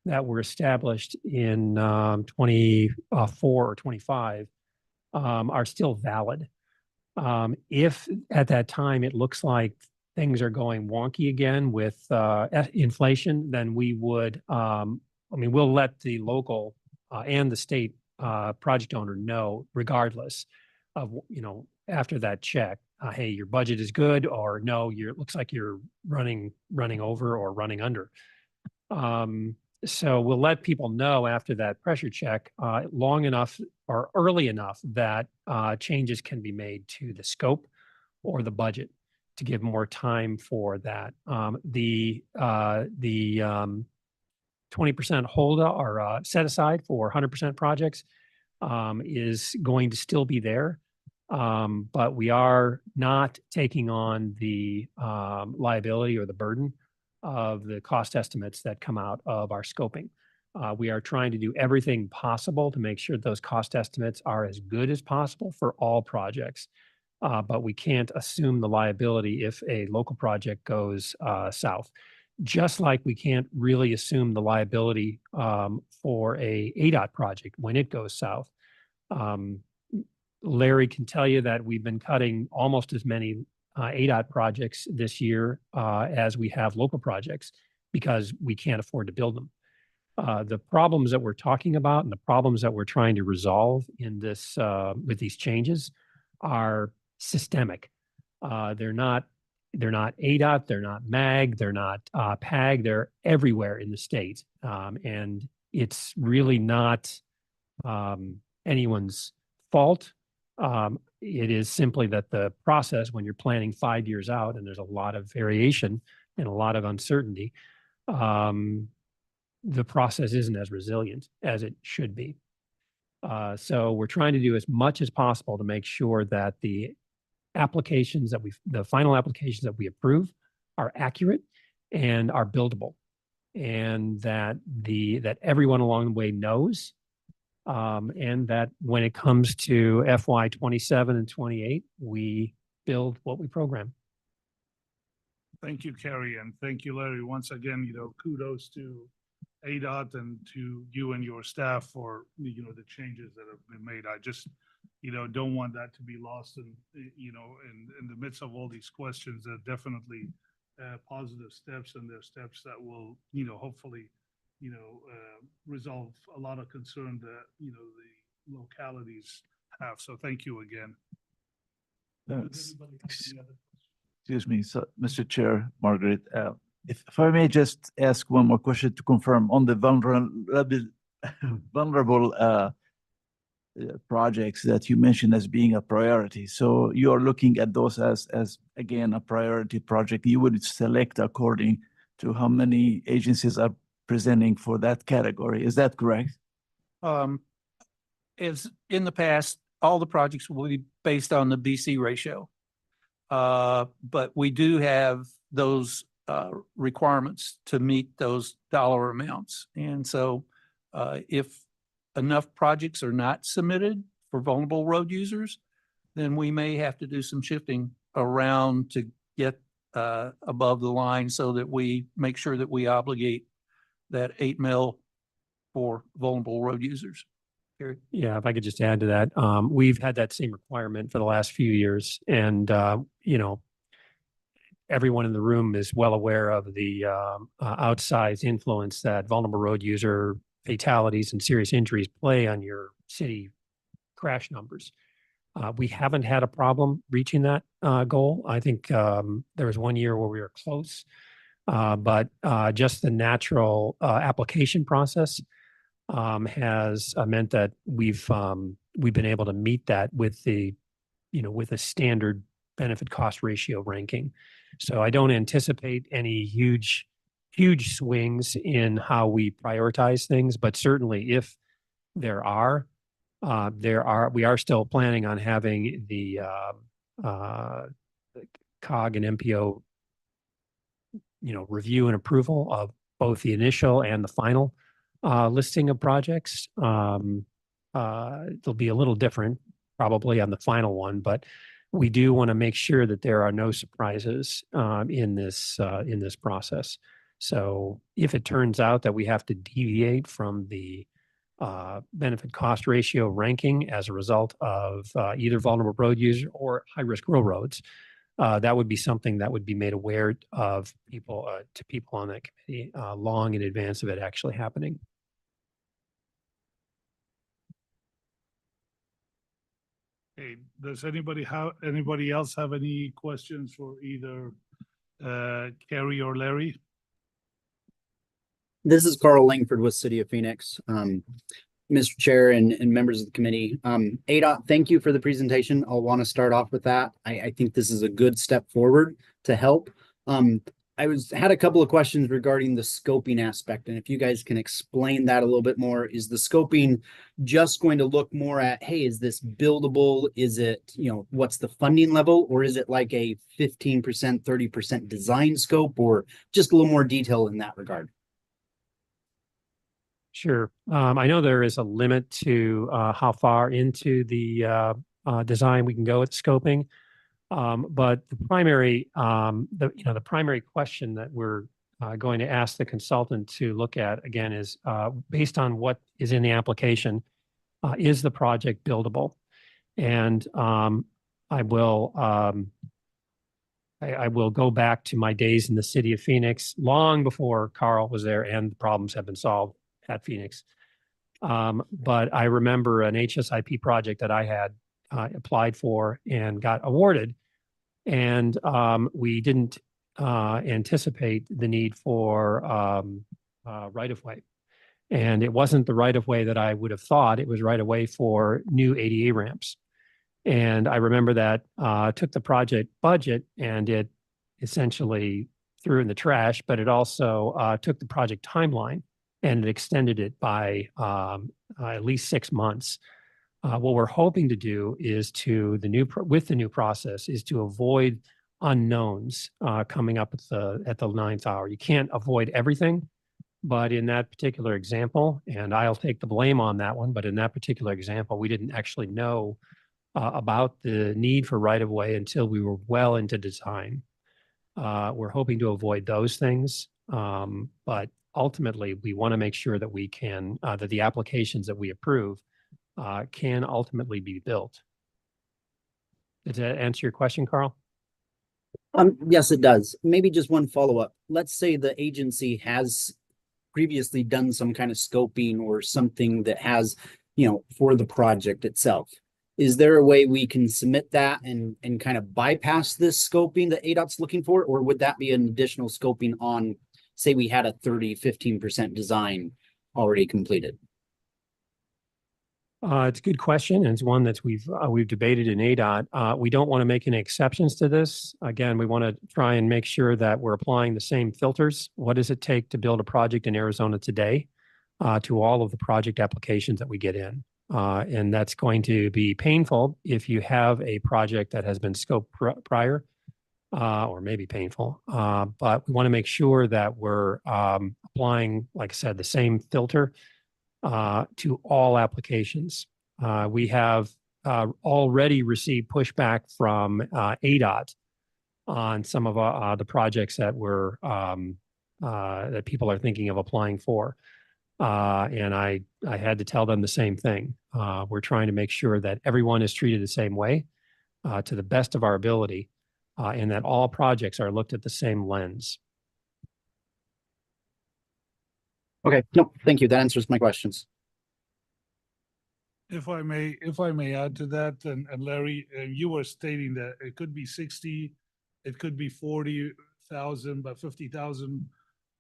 that were established in 24 or 25 are still valid. If at that time it looks like things are going wonky again with inflation, then we would, we'll let the local and the state project owner know regardless of, after that check, hey, your budget is good, or no, it looks like you're running over or running under. So we'll let people know after that pressure check long enough or early enough that changes can be made to the scope or the budget to give more time for that. The 20% hold or set aside for 100% projects is going to still be there. But we are not taking on the liability or the burden of the cost estimates that come out of our scoping. We are trying to do everything possible to make sure those cost estimates are as good as possible for all projects. But we can't assume the liability if a local project goes south. Just like we can't really assume the liability for a ADOT project when it goes south. Larry can tell you that we've been cutting almost as many ADOT projects this year as we have local projects because we can't afford to build them. The problems that we're talking about and the problems that we're trying to resolve in this with these changes are systemic. They're not ADOT, they're not MAG, they're not PAG, they're everywhere in the state. And it's really not anyone's fault. It is simply that the process, when you're planning 5 years out and there's a lot of variation and a lot of uncertainty, the process isn't as resilient as it should be. So we're trying to do as much as possible to make sure that the final applications that we approve are accurate and are buildable, and that everyone along the way knows, and that when it comes to FY 27 and 28, we build what we program. Thank you, Kerry, and thank you, Larry. Once again, kudos to ADOT and to you and your staff for, the changes that have been made. I just, don't want that to be lost in the midst of all these questions. There are definitely positive steps, and there are steps that will, hopefully, resolve a lot of concern that, the localities have. So thank you again. Does anybody have any other questions? Excuse me, so, Mr. Chair, Margaret, if I may just ask one more question to confirm on the vulnerable projects that you mentioned as being a priority. So you are looking at those as again, a priority project. You would select according to how many agencies are presenting for that category. Is that correct? As in the past, all the projects will be based on the BC ratio. But we do have those requirements to meet those dollar amounts. And so if enough projects are not submitted for vulnerable road users, then we may have to do some shifting around to get above the line so that we make sure that we obligate that 8 mil for vulnerable road users. Gary? Yeah, if I could just add to that, we've had that same requirement for the last few years, and everyone in the room is well aware of the outsized influence that vulnerable road user fatalities and serious injuries play on your city crash numbers. We haven't had a problem reaching that goal. I think there was 1 year where we were close, but just the natural application process has meant that we've been able to meet that with with a standard benefit cost ratio ranking. So I don't anticipate any huge swings in how we prioritize things, but certainly if we are still planning on having the COG and MPO, review and approval of both the initial and the final listing of projects. It'll be a little different probably on the final one, but we do want to make sure that there are no surprises in this process. So if it turns out that we have to deviate from the benefit cost ratio ranking as a result of either vulnerable road user or high risk rural roads, that would be something that would be made aware of people to people on that committee long in advance of it actually happening. Okay, does anybody else have any questions for either Carrie or Larry? This is Carl Langford with City of Phoenix. Mr. Chair and members of the committee. ADOT, thank you for the presentation. I'll want to start off with that. I think this is a good step forward to help. Had a couple of questions regarding the scoping aspect, and if you guys can explain that a little bit more. Is the scoping just going to look more at, hey, is this buildable? Is it, what's the funding level? Or is it like a 15%, 30% design scope, or just a little more detail in that regard? Sure. I know there is a limit to how far into the design we can go with scoping. But the primary, the primary question that we're going to ask the consultant to look at again is based on what is in the application, is the project buildable? And I will go back to my days in the city of Phoenix long before Carl was there and the problems have been solved at Phoenix. But I remember an HSIP project that I had applied for and got awarded. And we didn't anticipate the need for right-of-way. And it wasn't the right-of-way that I would have thought. It was right-of-way for new ADA ramps. And I remember that took the project budget and it essentially threw in the trash, but it also took the project timeline and it extended it by at least 6 months. What we're hoping to do is with the new process is to avoid unknowns coming up at the ninth hour. You can't avoid everything, but in that particular example, and I'll take the blame on that one, but in that particular example, we didn't actually know about the need for right-of-way until we were well into design. We're hoping to avoid those things, but ultimately, we want to make sure that we can, that the applications that we approve can ultimately be built. Does that answer your question, Carl? Yes, it does. Maybe just one follow-up. Let's say the agency has previously done some kind of scoping or something that has, for the project itself. Is there a way we can submit that and kind of bypass this scoping that ADOT's looking for? Or would that be an additional scoping on, say we had a 15% design already completed? It's a good question, and it's one that we've debated in ADOT. We don't want to make any exceptions to this. Again, we want to try and make sure that we're applying the same filters. What does it take to build a project in Arizona today to all of the project applications that we get in? And that's going to be painful if you have a project that has been scoped prior, or maybe painful. But we want to make sure that we're applying, like I said, the same filter to all applications. We have already received pushback from ADOT on some of the projects that that people are thinking of applying for. And I had to tell them the same thing. We're trying to make sure that everyone is treated the same way to the best of our ability, and that all projects are looked at the same lens. Okay, no, thank you. That answers my questions. If I may add to that, and Larry, you were stating that it could be 60, it could be 40,000, but 50,000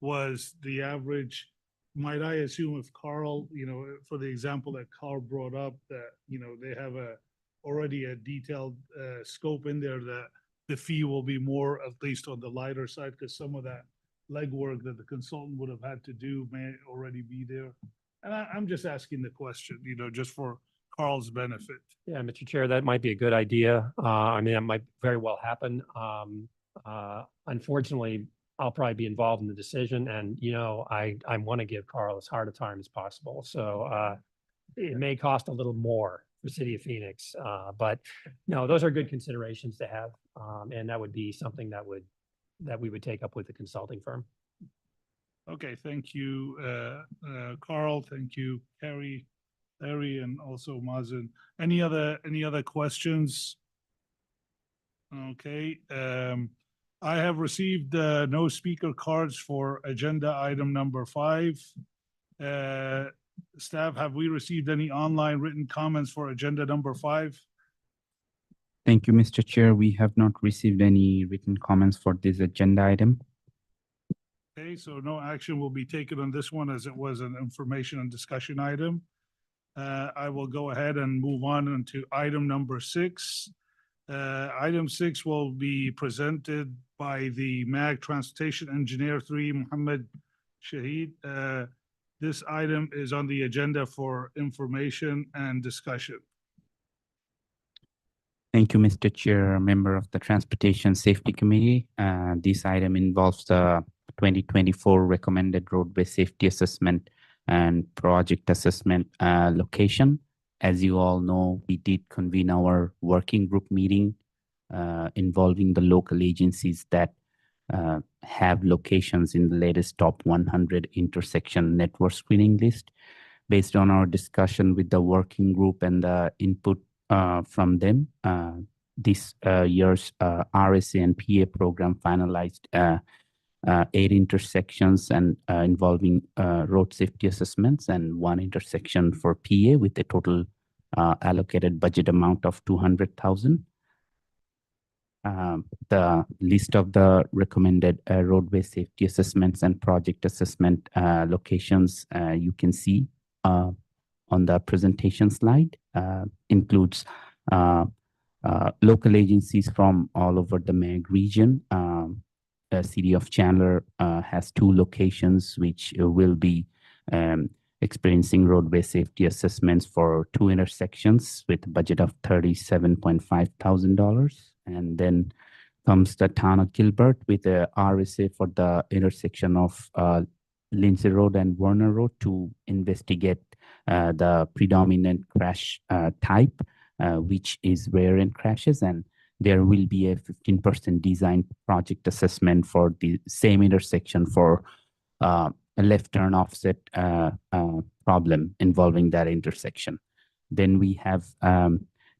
was the average. Might I assume if Carl, for the example that Carl brought up, that, they have already a detailed scope in there, that the fee will be more, at least on the lighter side, because some of that legwork that the consultant would have had to do may already be there. And I'm just asking the question, just for Carl's benefit. Yeah, Mr. Chair, that might be a good idea. I mean, that might very well happen. Unfortunately, I'll probably be involved in the decision and, I want to give Carl as hard a time as possible. So it may cost a little more for City of Phoenix, but no, those are good considerations to have. And that would be something that we would take up with the consulting firm. Okay, thank you, Carl. Thank you, Carrie, Larry, and also Mazen. Any other questions? Okay, I have received no speaker cards for agenda item number 5. Staff, have we received any online written comments for agenda number 5? Thank you, Mr. Chair. We have not received any written comments for this agenda item. Okay, so no action will be taken on this one as it was an information and discussion item. I will go ahead and move on into item number 6. Item 6 will be presented by the MAG Transportation Engineer 3, Mohammed Shahid. This item is on the agenda for information and discussion. Thank you, Mr. Chair, member of the Transportation Safety Committee. This item involves the 2024 recommended roadway safety assessment and project assessment location. As you all know, we did convene our working group meeting involving the local agencies that have locations in the latest top 100 intersection network screening list. Based on our discussion with the working group and the input from them, this year's RSA and PA program finalized 8 intersections and involving road safety assessments and 1 intersection for PA with a total allocated budget amount of $200,000. The list of the recommended roadway safety assessments and project assessment locations you can see on the presentation slide includes local agencies from all over the MAG region. The City of Chandler has 2 locations which will be experiencing roadway safety assessments for 2 intersections with a budget of $37.5 thousand. And then comes the town of Gilbert with a RSA for the intersection of Lindsay Road and Warner Road to investigate the predominant crash type, which is rear end crashes, and there will be a 15% design project assessment for the same intersection for a left turn offset problem involving that intersection. Then we have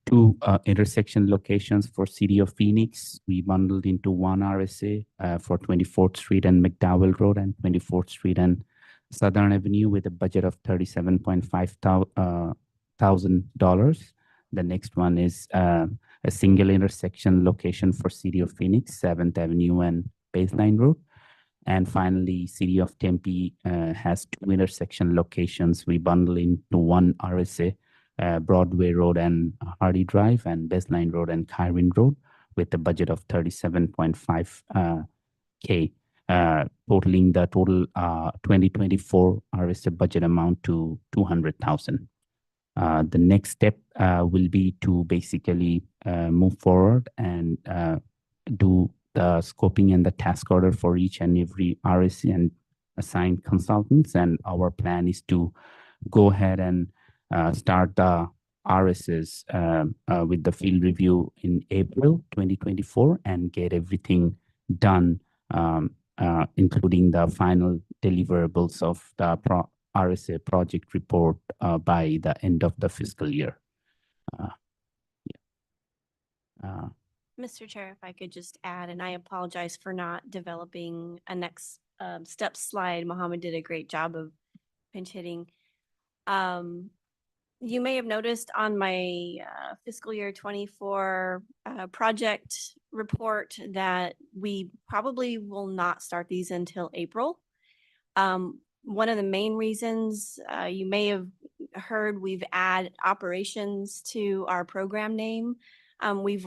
2 intersection locations for City of Phoenix. We bundled into 1 RSA for 24th Street and McDowell Road and 24th Street and Southern Avenue with a budget of $37.5 thousand. The next one is a single intersection location for City of Phoenix, 7th Avenue and Baseline Road. And finally, City of Tempe has 2 intersection locations. We bundle into 1 RSA, Broadway Road and Hardy Drive, and Baseline Road and Kyron Road with a budget of $37.5 K, totaling the total 2024 RSA budget amount to $200,000. The next step will be to basically move forward and do the scoping and the task order for each and every RSC and assign consultants. And our plan is to go ahead and start the RSs with the field review in April 2024 and get everything done, including the final deliverables of the RSA project report by the end of the fiscal year. Mr. Chair, if I could just add, and I apologize for not developing a next step slide. Mohammed did a great job of pinch hitting. You may have noticed on my fiscal year 24 project report that we probably will not start these until April. One of the main reasons you may have heard, we've added operations to our program name. We've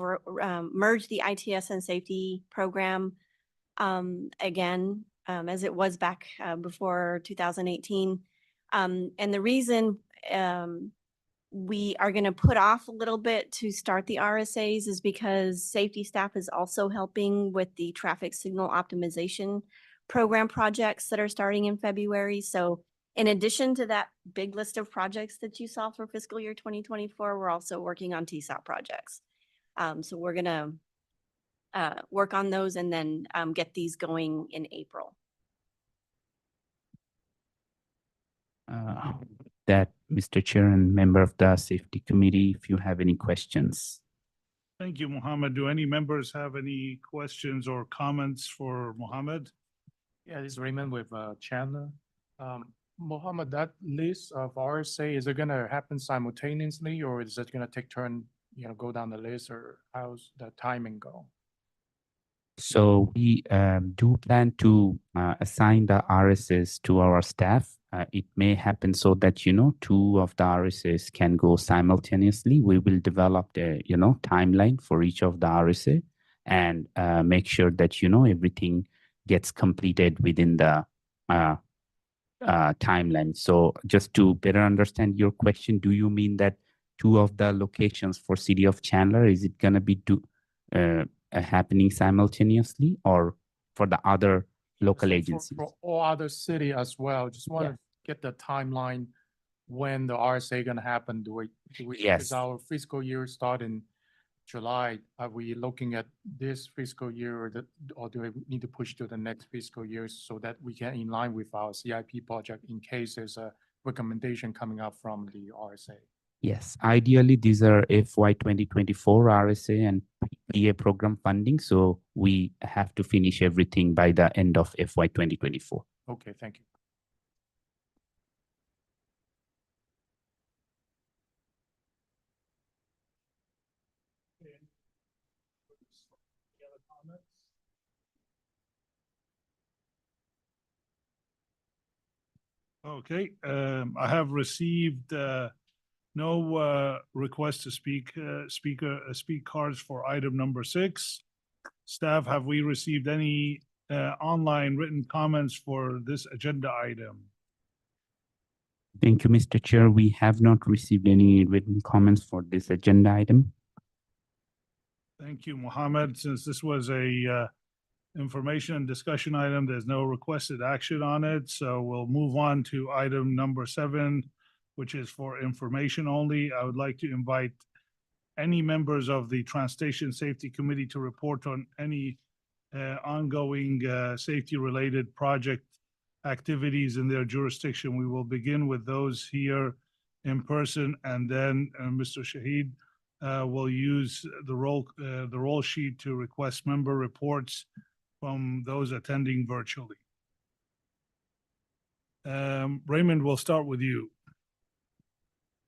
merged the ITS and safety program again, as it was back before 2018. And the reason we are going to put off a little bit to start the RSAs is because safety staff is also helping with the traffic signal optimization program projects that are starting in February. So in addition to that big list of projects that you saw for fiscal year 2024, we're also working on TSOP projects. So we're going to work on those and then get these going in April. That, Mr. Chair and member of the Safety Committee, if you have any questions. Thank you, Mohammed. Do any members have any questions or comments for Mohammed? Yeah, this is Raymond with Chandler. Mohammed, that list of RSA, is it gonna happen simultaneously or is it gonna take turn, go down the list, or how's the timing go? So we do plan to assign the RSS to our staff. It may happen so that, two of the RSS can go simultaneously. We will develop the, timeline for each of the RSA and make sure that, everything gets completed within the timeline. So just to better understand your question, do you mean that two of the locations for City of Chandler, is it going to be happening simultaneously or for the other local agencies? For all other city as well, just want to get the timeline when the RSA gonna happen. Do we, Yes. Is our fiscal year start in July? Are we looking at this fiscal year or do we need to push to the next fiscal year so that we can in line with our CIP project in case there's a recommendation coming up from the RSA? Yes, ideally, these are FY 2024 RSA and PA program funding. So we have to finish everything by the end of FY 2024. Okay, thank you. Okay, I have received no request to speak cards for item number 6. Staff, have we received any online written comments for this agenda item? Thank you, Mr. Chair. We have not received any written comments for this agenda item. Thank you, Mohammed. Since this was a information and discussion item, there's no requested action on it. So we'll move on to item number 7, which is for information only. I would like to invite any members of the Transportation Safety Committee to report on any ongoing safety-related project activities in their jurisdiction. We will begin with those here in person, and then Mr. Shahid will use the roll sheet to request member reports from those attending virtually. Raymond, we'll start with you.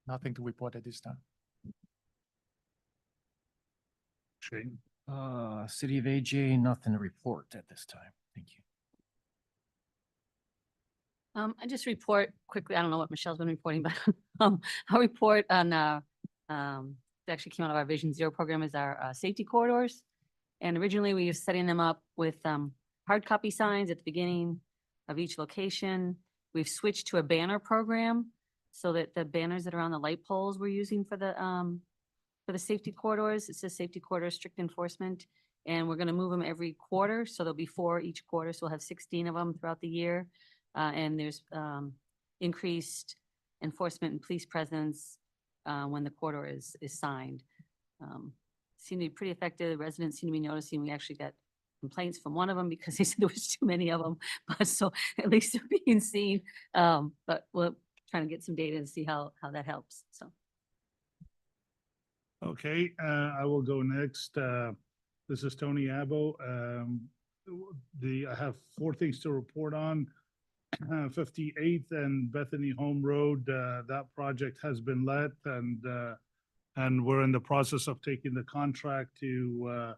Nothing to report at this time. Shane. City of AJ, nothing to report at this time. Thank you. I just report quickly. I don't know what Michelle's been reporting, but I'll report on it actually came out of our Vision Zero program is our safety corridors. And originally we were setting them up with hard copy signs at the beginning of each location. We've switched to a banner program so that the banners that are on the light poles we're using for the safety corridors. It says safety corridor strict enforcement, and we're going to move them every quarter. So there'll be 4 each quarter. So we'll have 16 of them throughout the year. And there's increased enforcement and police presence when the corridor is signed. Seem to be pretty effective. Residents seem to be noticing. We actually got complaints from one of them because they said there was too many of them. But so at least they're being seen. But we're trying to get some data and see how that helps. So. Okay, I will go next. This is Tony Abbo. I have 4 things to report on. 58th and Bethany Home Road, that project has been let, and we're in the process of taking the contract to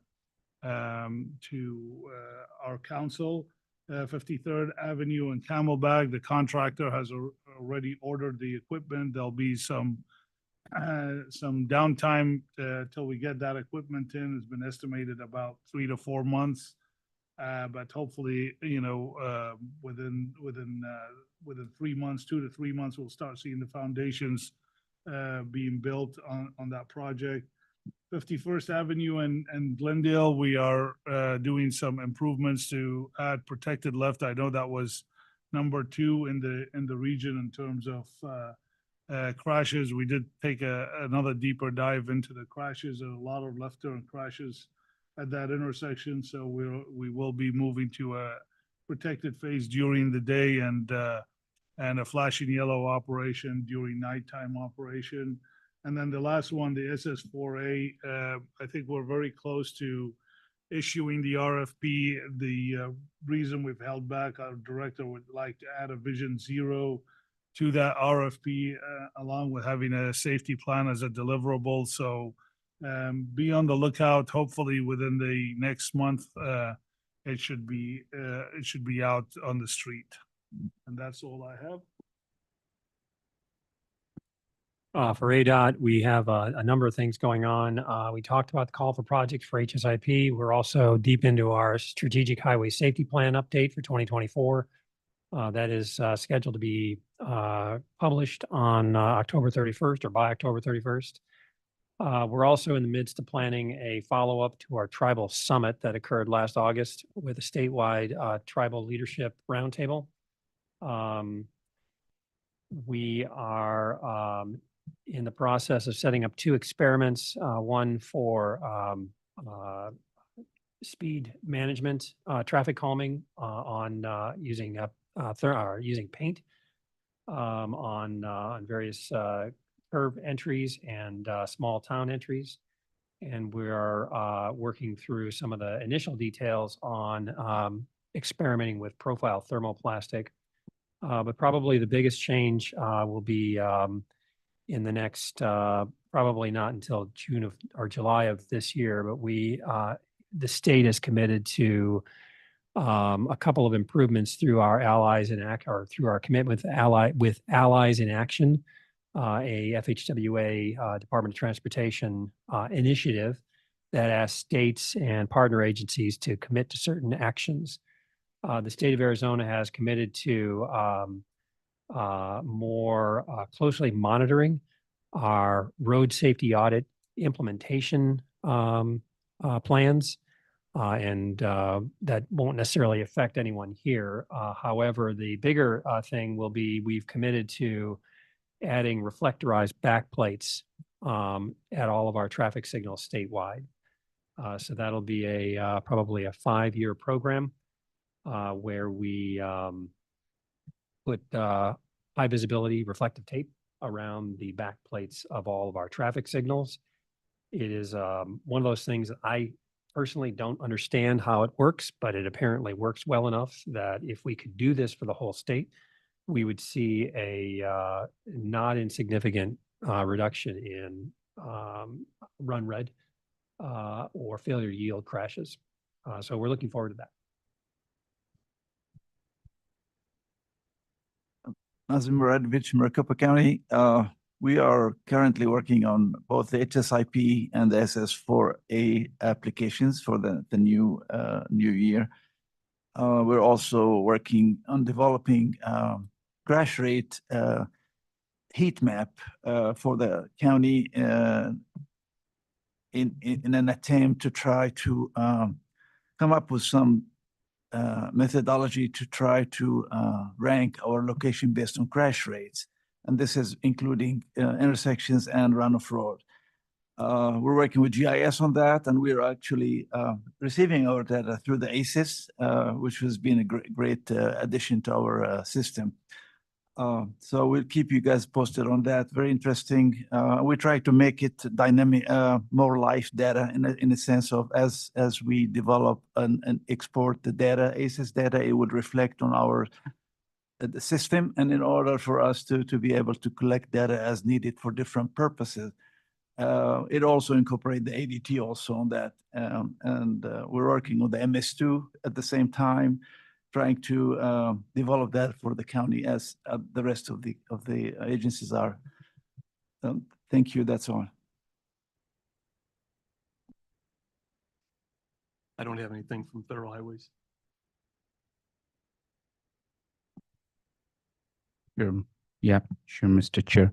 our council. 53rd Avenue and Camelback, the contractor has already ordered the equipment. There'll be some downtime till we get that equipment in. It's been estimated about 3 to 4 months. But hopefully, within 3 months, 2 to 3 months, we'll start seeing the foundations being built on that project. 51st Avenue and Glendale, we are doing some improvements to add protected left. I know that was number 2 in the region in terms of crashes. We did take another deeper dive into the crashes. There are a lot of left turn crashes at that intersection, so we will be moving to a protected phase during the day and a flashing yellow operation during nighttime operation. And then the last one, the SS4A, I think we're very close to issuing the RFP. The reason we've held back, our director would like to add a Vision Zero to that RFP, along with having a safety plan as a deliverable. So be on the lookout. Hopefully within the next month, it should be out on the street. And that's all I have. For ADOT, we have a number of things going on. We talked about the call for projects for HSIP. We're also deep into our strategic highway safety plan update for 2024. That is scheduled to be published on October 31st or by October 31st. We're also in the midst of planning a follow-up to our tribal summit that occurred last August with a statewide tribal leadership roundtable. We are in the process of setting up 2 experiments, one for speed management, traffic calming on using paint on various curve entries and small town entries. And we are working through some of the initial details on experimenting with profile thermoplastic. But probably the biggest change will be in the next, probably not until June or July of this year, but the state is committed to a couple of improvements through our Allies in Act, or through our commitment with Allies in Action, a FHWA Department of Transportation initiative that asks states and partner agencies to commit to certain actions. The state of Arizona has committed to more closely monitoring our road safety audit implementation plans. And that won't necessarily affect anyone here. However, the bigger thing will be we've committed to adding reflectorized backplates at all of our traffic signals statewide. So that'll be probably a 5-year program where we put high visibility reflective tape around the backplates of all of our traffic signals. It is one of those things that I personally don't understand how it works, but it apparently works well enough that if we could do this for the whole state, we would see a not insignificant reduction in run red or failure to yield crashes. So we're looking forward to that. Nazim Muradovich, Maricopa County. We are currently working on both the HSIP and the SS4A applications for the new year. We're also working on developing crash rate heat map for the county in an attempt to try to come up with some methodology to try to rank our location based on crash rates. And this is including intersections and runoff road. We're working with GIS on that, and we're actually receiving our data through the ACES, which has been a great addition to our system. So we'll keep you guys posted on that. Very interesting. We try to make it dynamic, more live data in a sense of as we develop and export the data, ACES data, it would reflect on our the system, and in order for us to be able to collect data as needed for different purposes. It also incorporates the ADT also on that, and we're working on the MS2 at the same time, trying to develop that for the county as the rest of the agencies are. Thank you. That's all. I don't have anything from Federal Highways. Sure. Yeah, sure, Mr. Chair.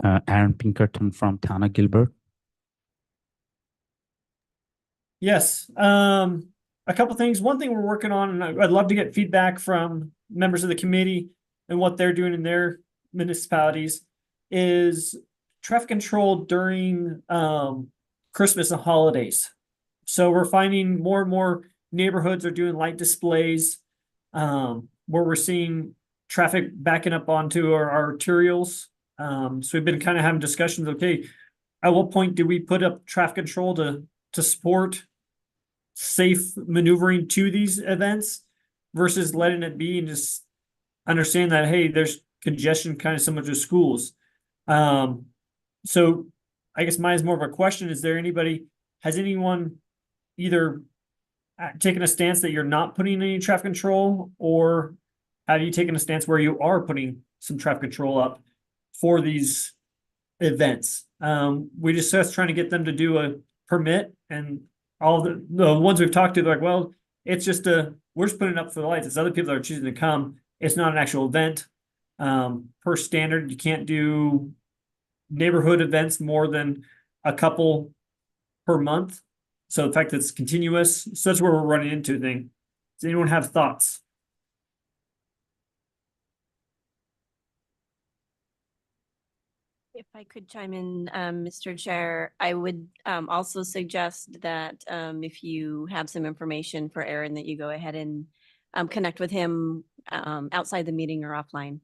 Aaron Pinkerton from Town of Gilbert. Yes, a couple things. One thing we're working on, and I'd love to get feedback from members of the committee and what they're doing in their municipalities, is traffic control during Christmas and holidays. So we're finding more and more neighborhoods are doing light displays, where we're seeing traffic backing up onto our arterials. So we've been kind of having discussions, okay, at what point do we put up traffic control to support safe maneuvering to these events versus letting it be and just understand that, hey, there's congestion kind of similar to schools. So I guess mine is more of a question. Has anyone either taken a stance that you're not putting any traffic control, or have you taken a stance where you are putting some traffic control up for these events? We discussed trying to get them to do a permit, and all the ones we've talked to, they're like, well, it's just we're just putting it up for the lights. It's other people that are choosing to come. It's not an actual event. Per standard, you can't do neighborhood events more than a couple per month. So the fact that it's continuous, so that's where we're running into thing. Does anyone have thoughts? If I could chime in, Mr. Chair, I would also suggest that if you have some information for Aaron, that you go ahead and connect with him outside the meeting or offline.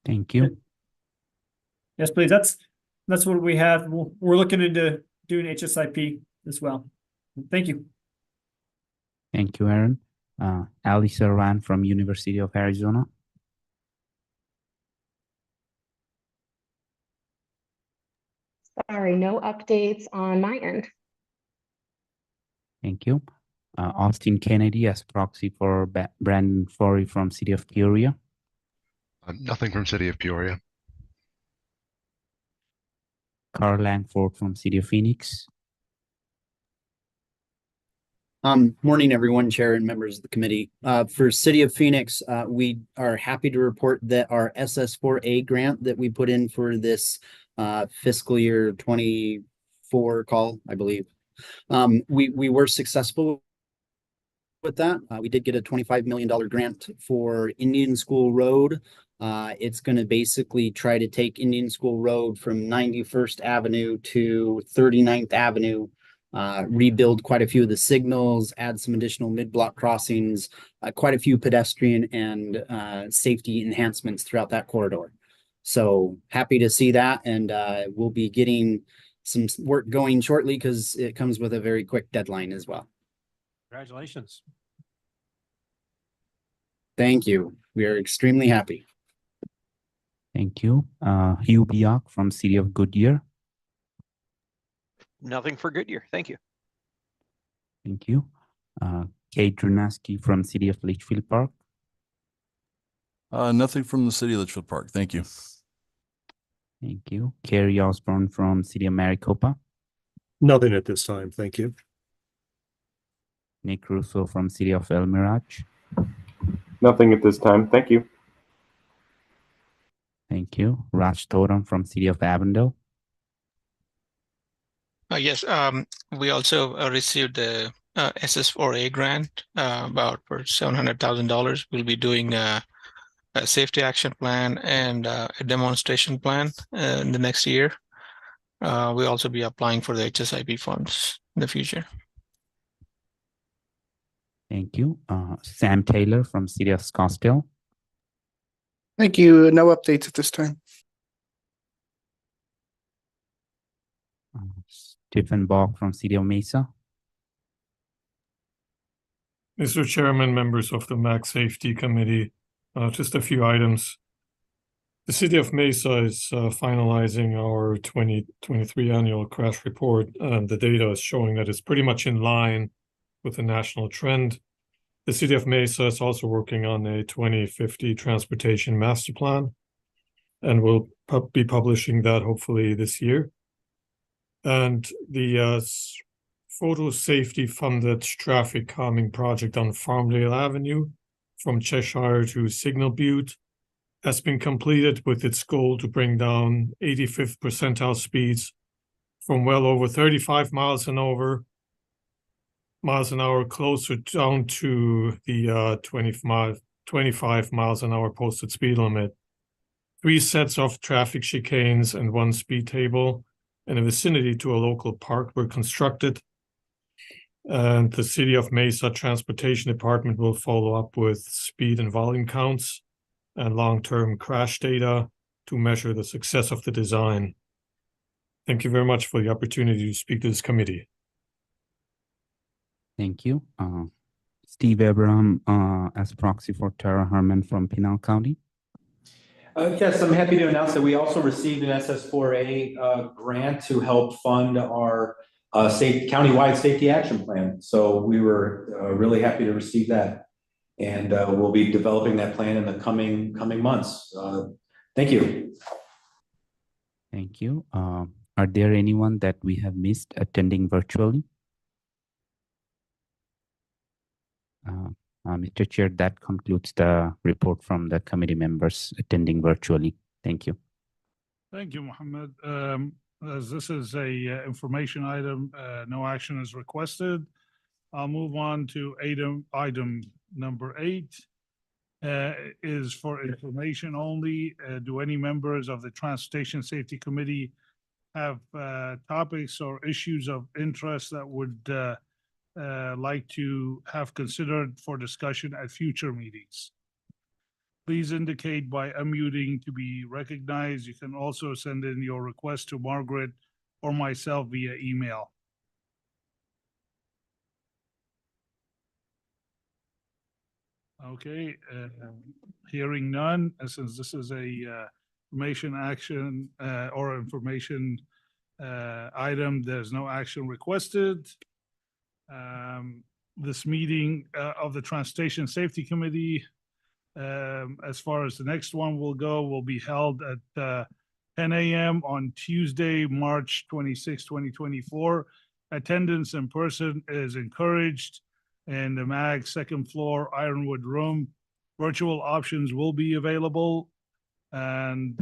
Thank you. Yes, please. That's what we have. We're looking into doing HSIP as well. Thank you. Thank you, Aaron. Ali Sarwan from University of Arizona. Sorry, no updates on my end. Thank you. Austin Kennedy as proxy for Brandon Forey from City of Peoria. Nothing from City of Peoria. Carl Langford from City of Phoenix. Morning, everyone, Chair and members of the committee. For City of Phoenix, we are happy to report that our SS4A grant that we put in for this fiscal year 24 call, I believe, we were successful with that. We did get a $25 million grant for Indian School Road. It's going to basically try to take Indian School Road from 91st Avenue to 39th Avenue, rebuild quite a few of the signals, add some additional mid-block crossings, quite a few pedestrian and safety enhancements throughout that corridor. So happy to see that, and we'll be getting some work going shortly because it comes with a very quick deadline as well. Congratulations. Thank you. We are extremely happy. Thank you. Hugh Biak from City of Goodyear. Nothing for Goodyear. Thank you. Thank you. Kate Drunaski from City of Litchfield Park. Nothing from the City of Litchfield Park. Thank you. Thank you. Carrie Osborne from City of Maricopa. Nothing at this time. Thank you. Nick Russo from City of El Mirage. Nothing at this time. Thank you. Thank you. Raj Thoram from City of Avondale. Yes, we also received the SS4A grant about for $700,000. We'll be doing a safety action plan and a demonstration plan in the next year. We'll also be applying for the HSIP funds in the future. Thank you. Sam Taylor from City of Scottsdale. Thank you. No updates at this time. Stephen Bach from City of Mesa. Mr. Chairman, members of the MAC Safety Committee, just a few items. The City of Mesa is finalizing our 2023 annual crash report, and the data is showing that it's pretty much in line with the national trend. The City of Mesa is also working on a 2050 transportation master plan, and we'll be publishing that hopefully this year. And the photo safety funded traffic calming project on Farmdale Avenue from Cheshire to Signal Butte has been completed with its goal to bring down 85th percentile speeds from well over 35 miles an hour closer down to the 25 miles an hour posted speed limit. 3 sets of traffic chicanes and 1 speed table in the vicinity to a local park were constructed. And the City of Mesa Transportation Department will follow up with speed and volume counts and long-term crash data to measure the success of the design. Thank you very much for the opportunity to speak to this committee. Thank you. Steve Abraham, as proxy for Tara Herman from Pinal County. Yes, I'm happy to announce that we also received an SS4A grant to help fund our countywide safety action plan. So we were really happy to receive that, and we'll be developing that plan in the coming months. Thank you. Thank you. Are there anyone that we have missed attending virtually? Mr. Chair, that concludes the report from the committee members attending virtually. Thank you. Thank you, Mohammed. As this is a information item, no action is requested. I'll move on to item number 8. Is for information only. Do any members of the Transportation Safety Committee have topics or issues of interest that would like to have considered for discussion at future meetings? Please indicate by unmuting to be recognized. You can also send in your request to Margaret or myself via email. Okay, hearing none, since this is a information action or information item, there's no action requested. This meeting of the Transportation Safety Committee, as far as the next one will go, will be held at 10 a.m. on Tuesday, March 26, 2024. Attendance in person is encouraged in the MAG second floor Ironwood room. Virtual options will be available. And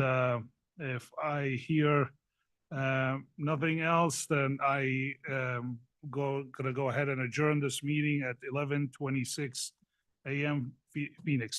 if I hear nothing else, then I gonna go ahead and adjourn this meeting at 11:26 a.m. Phoenix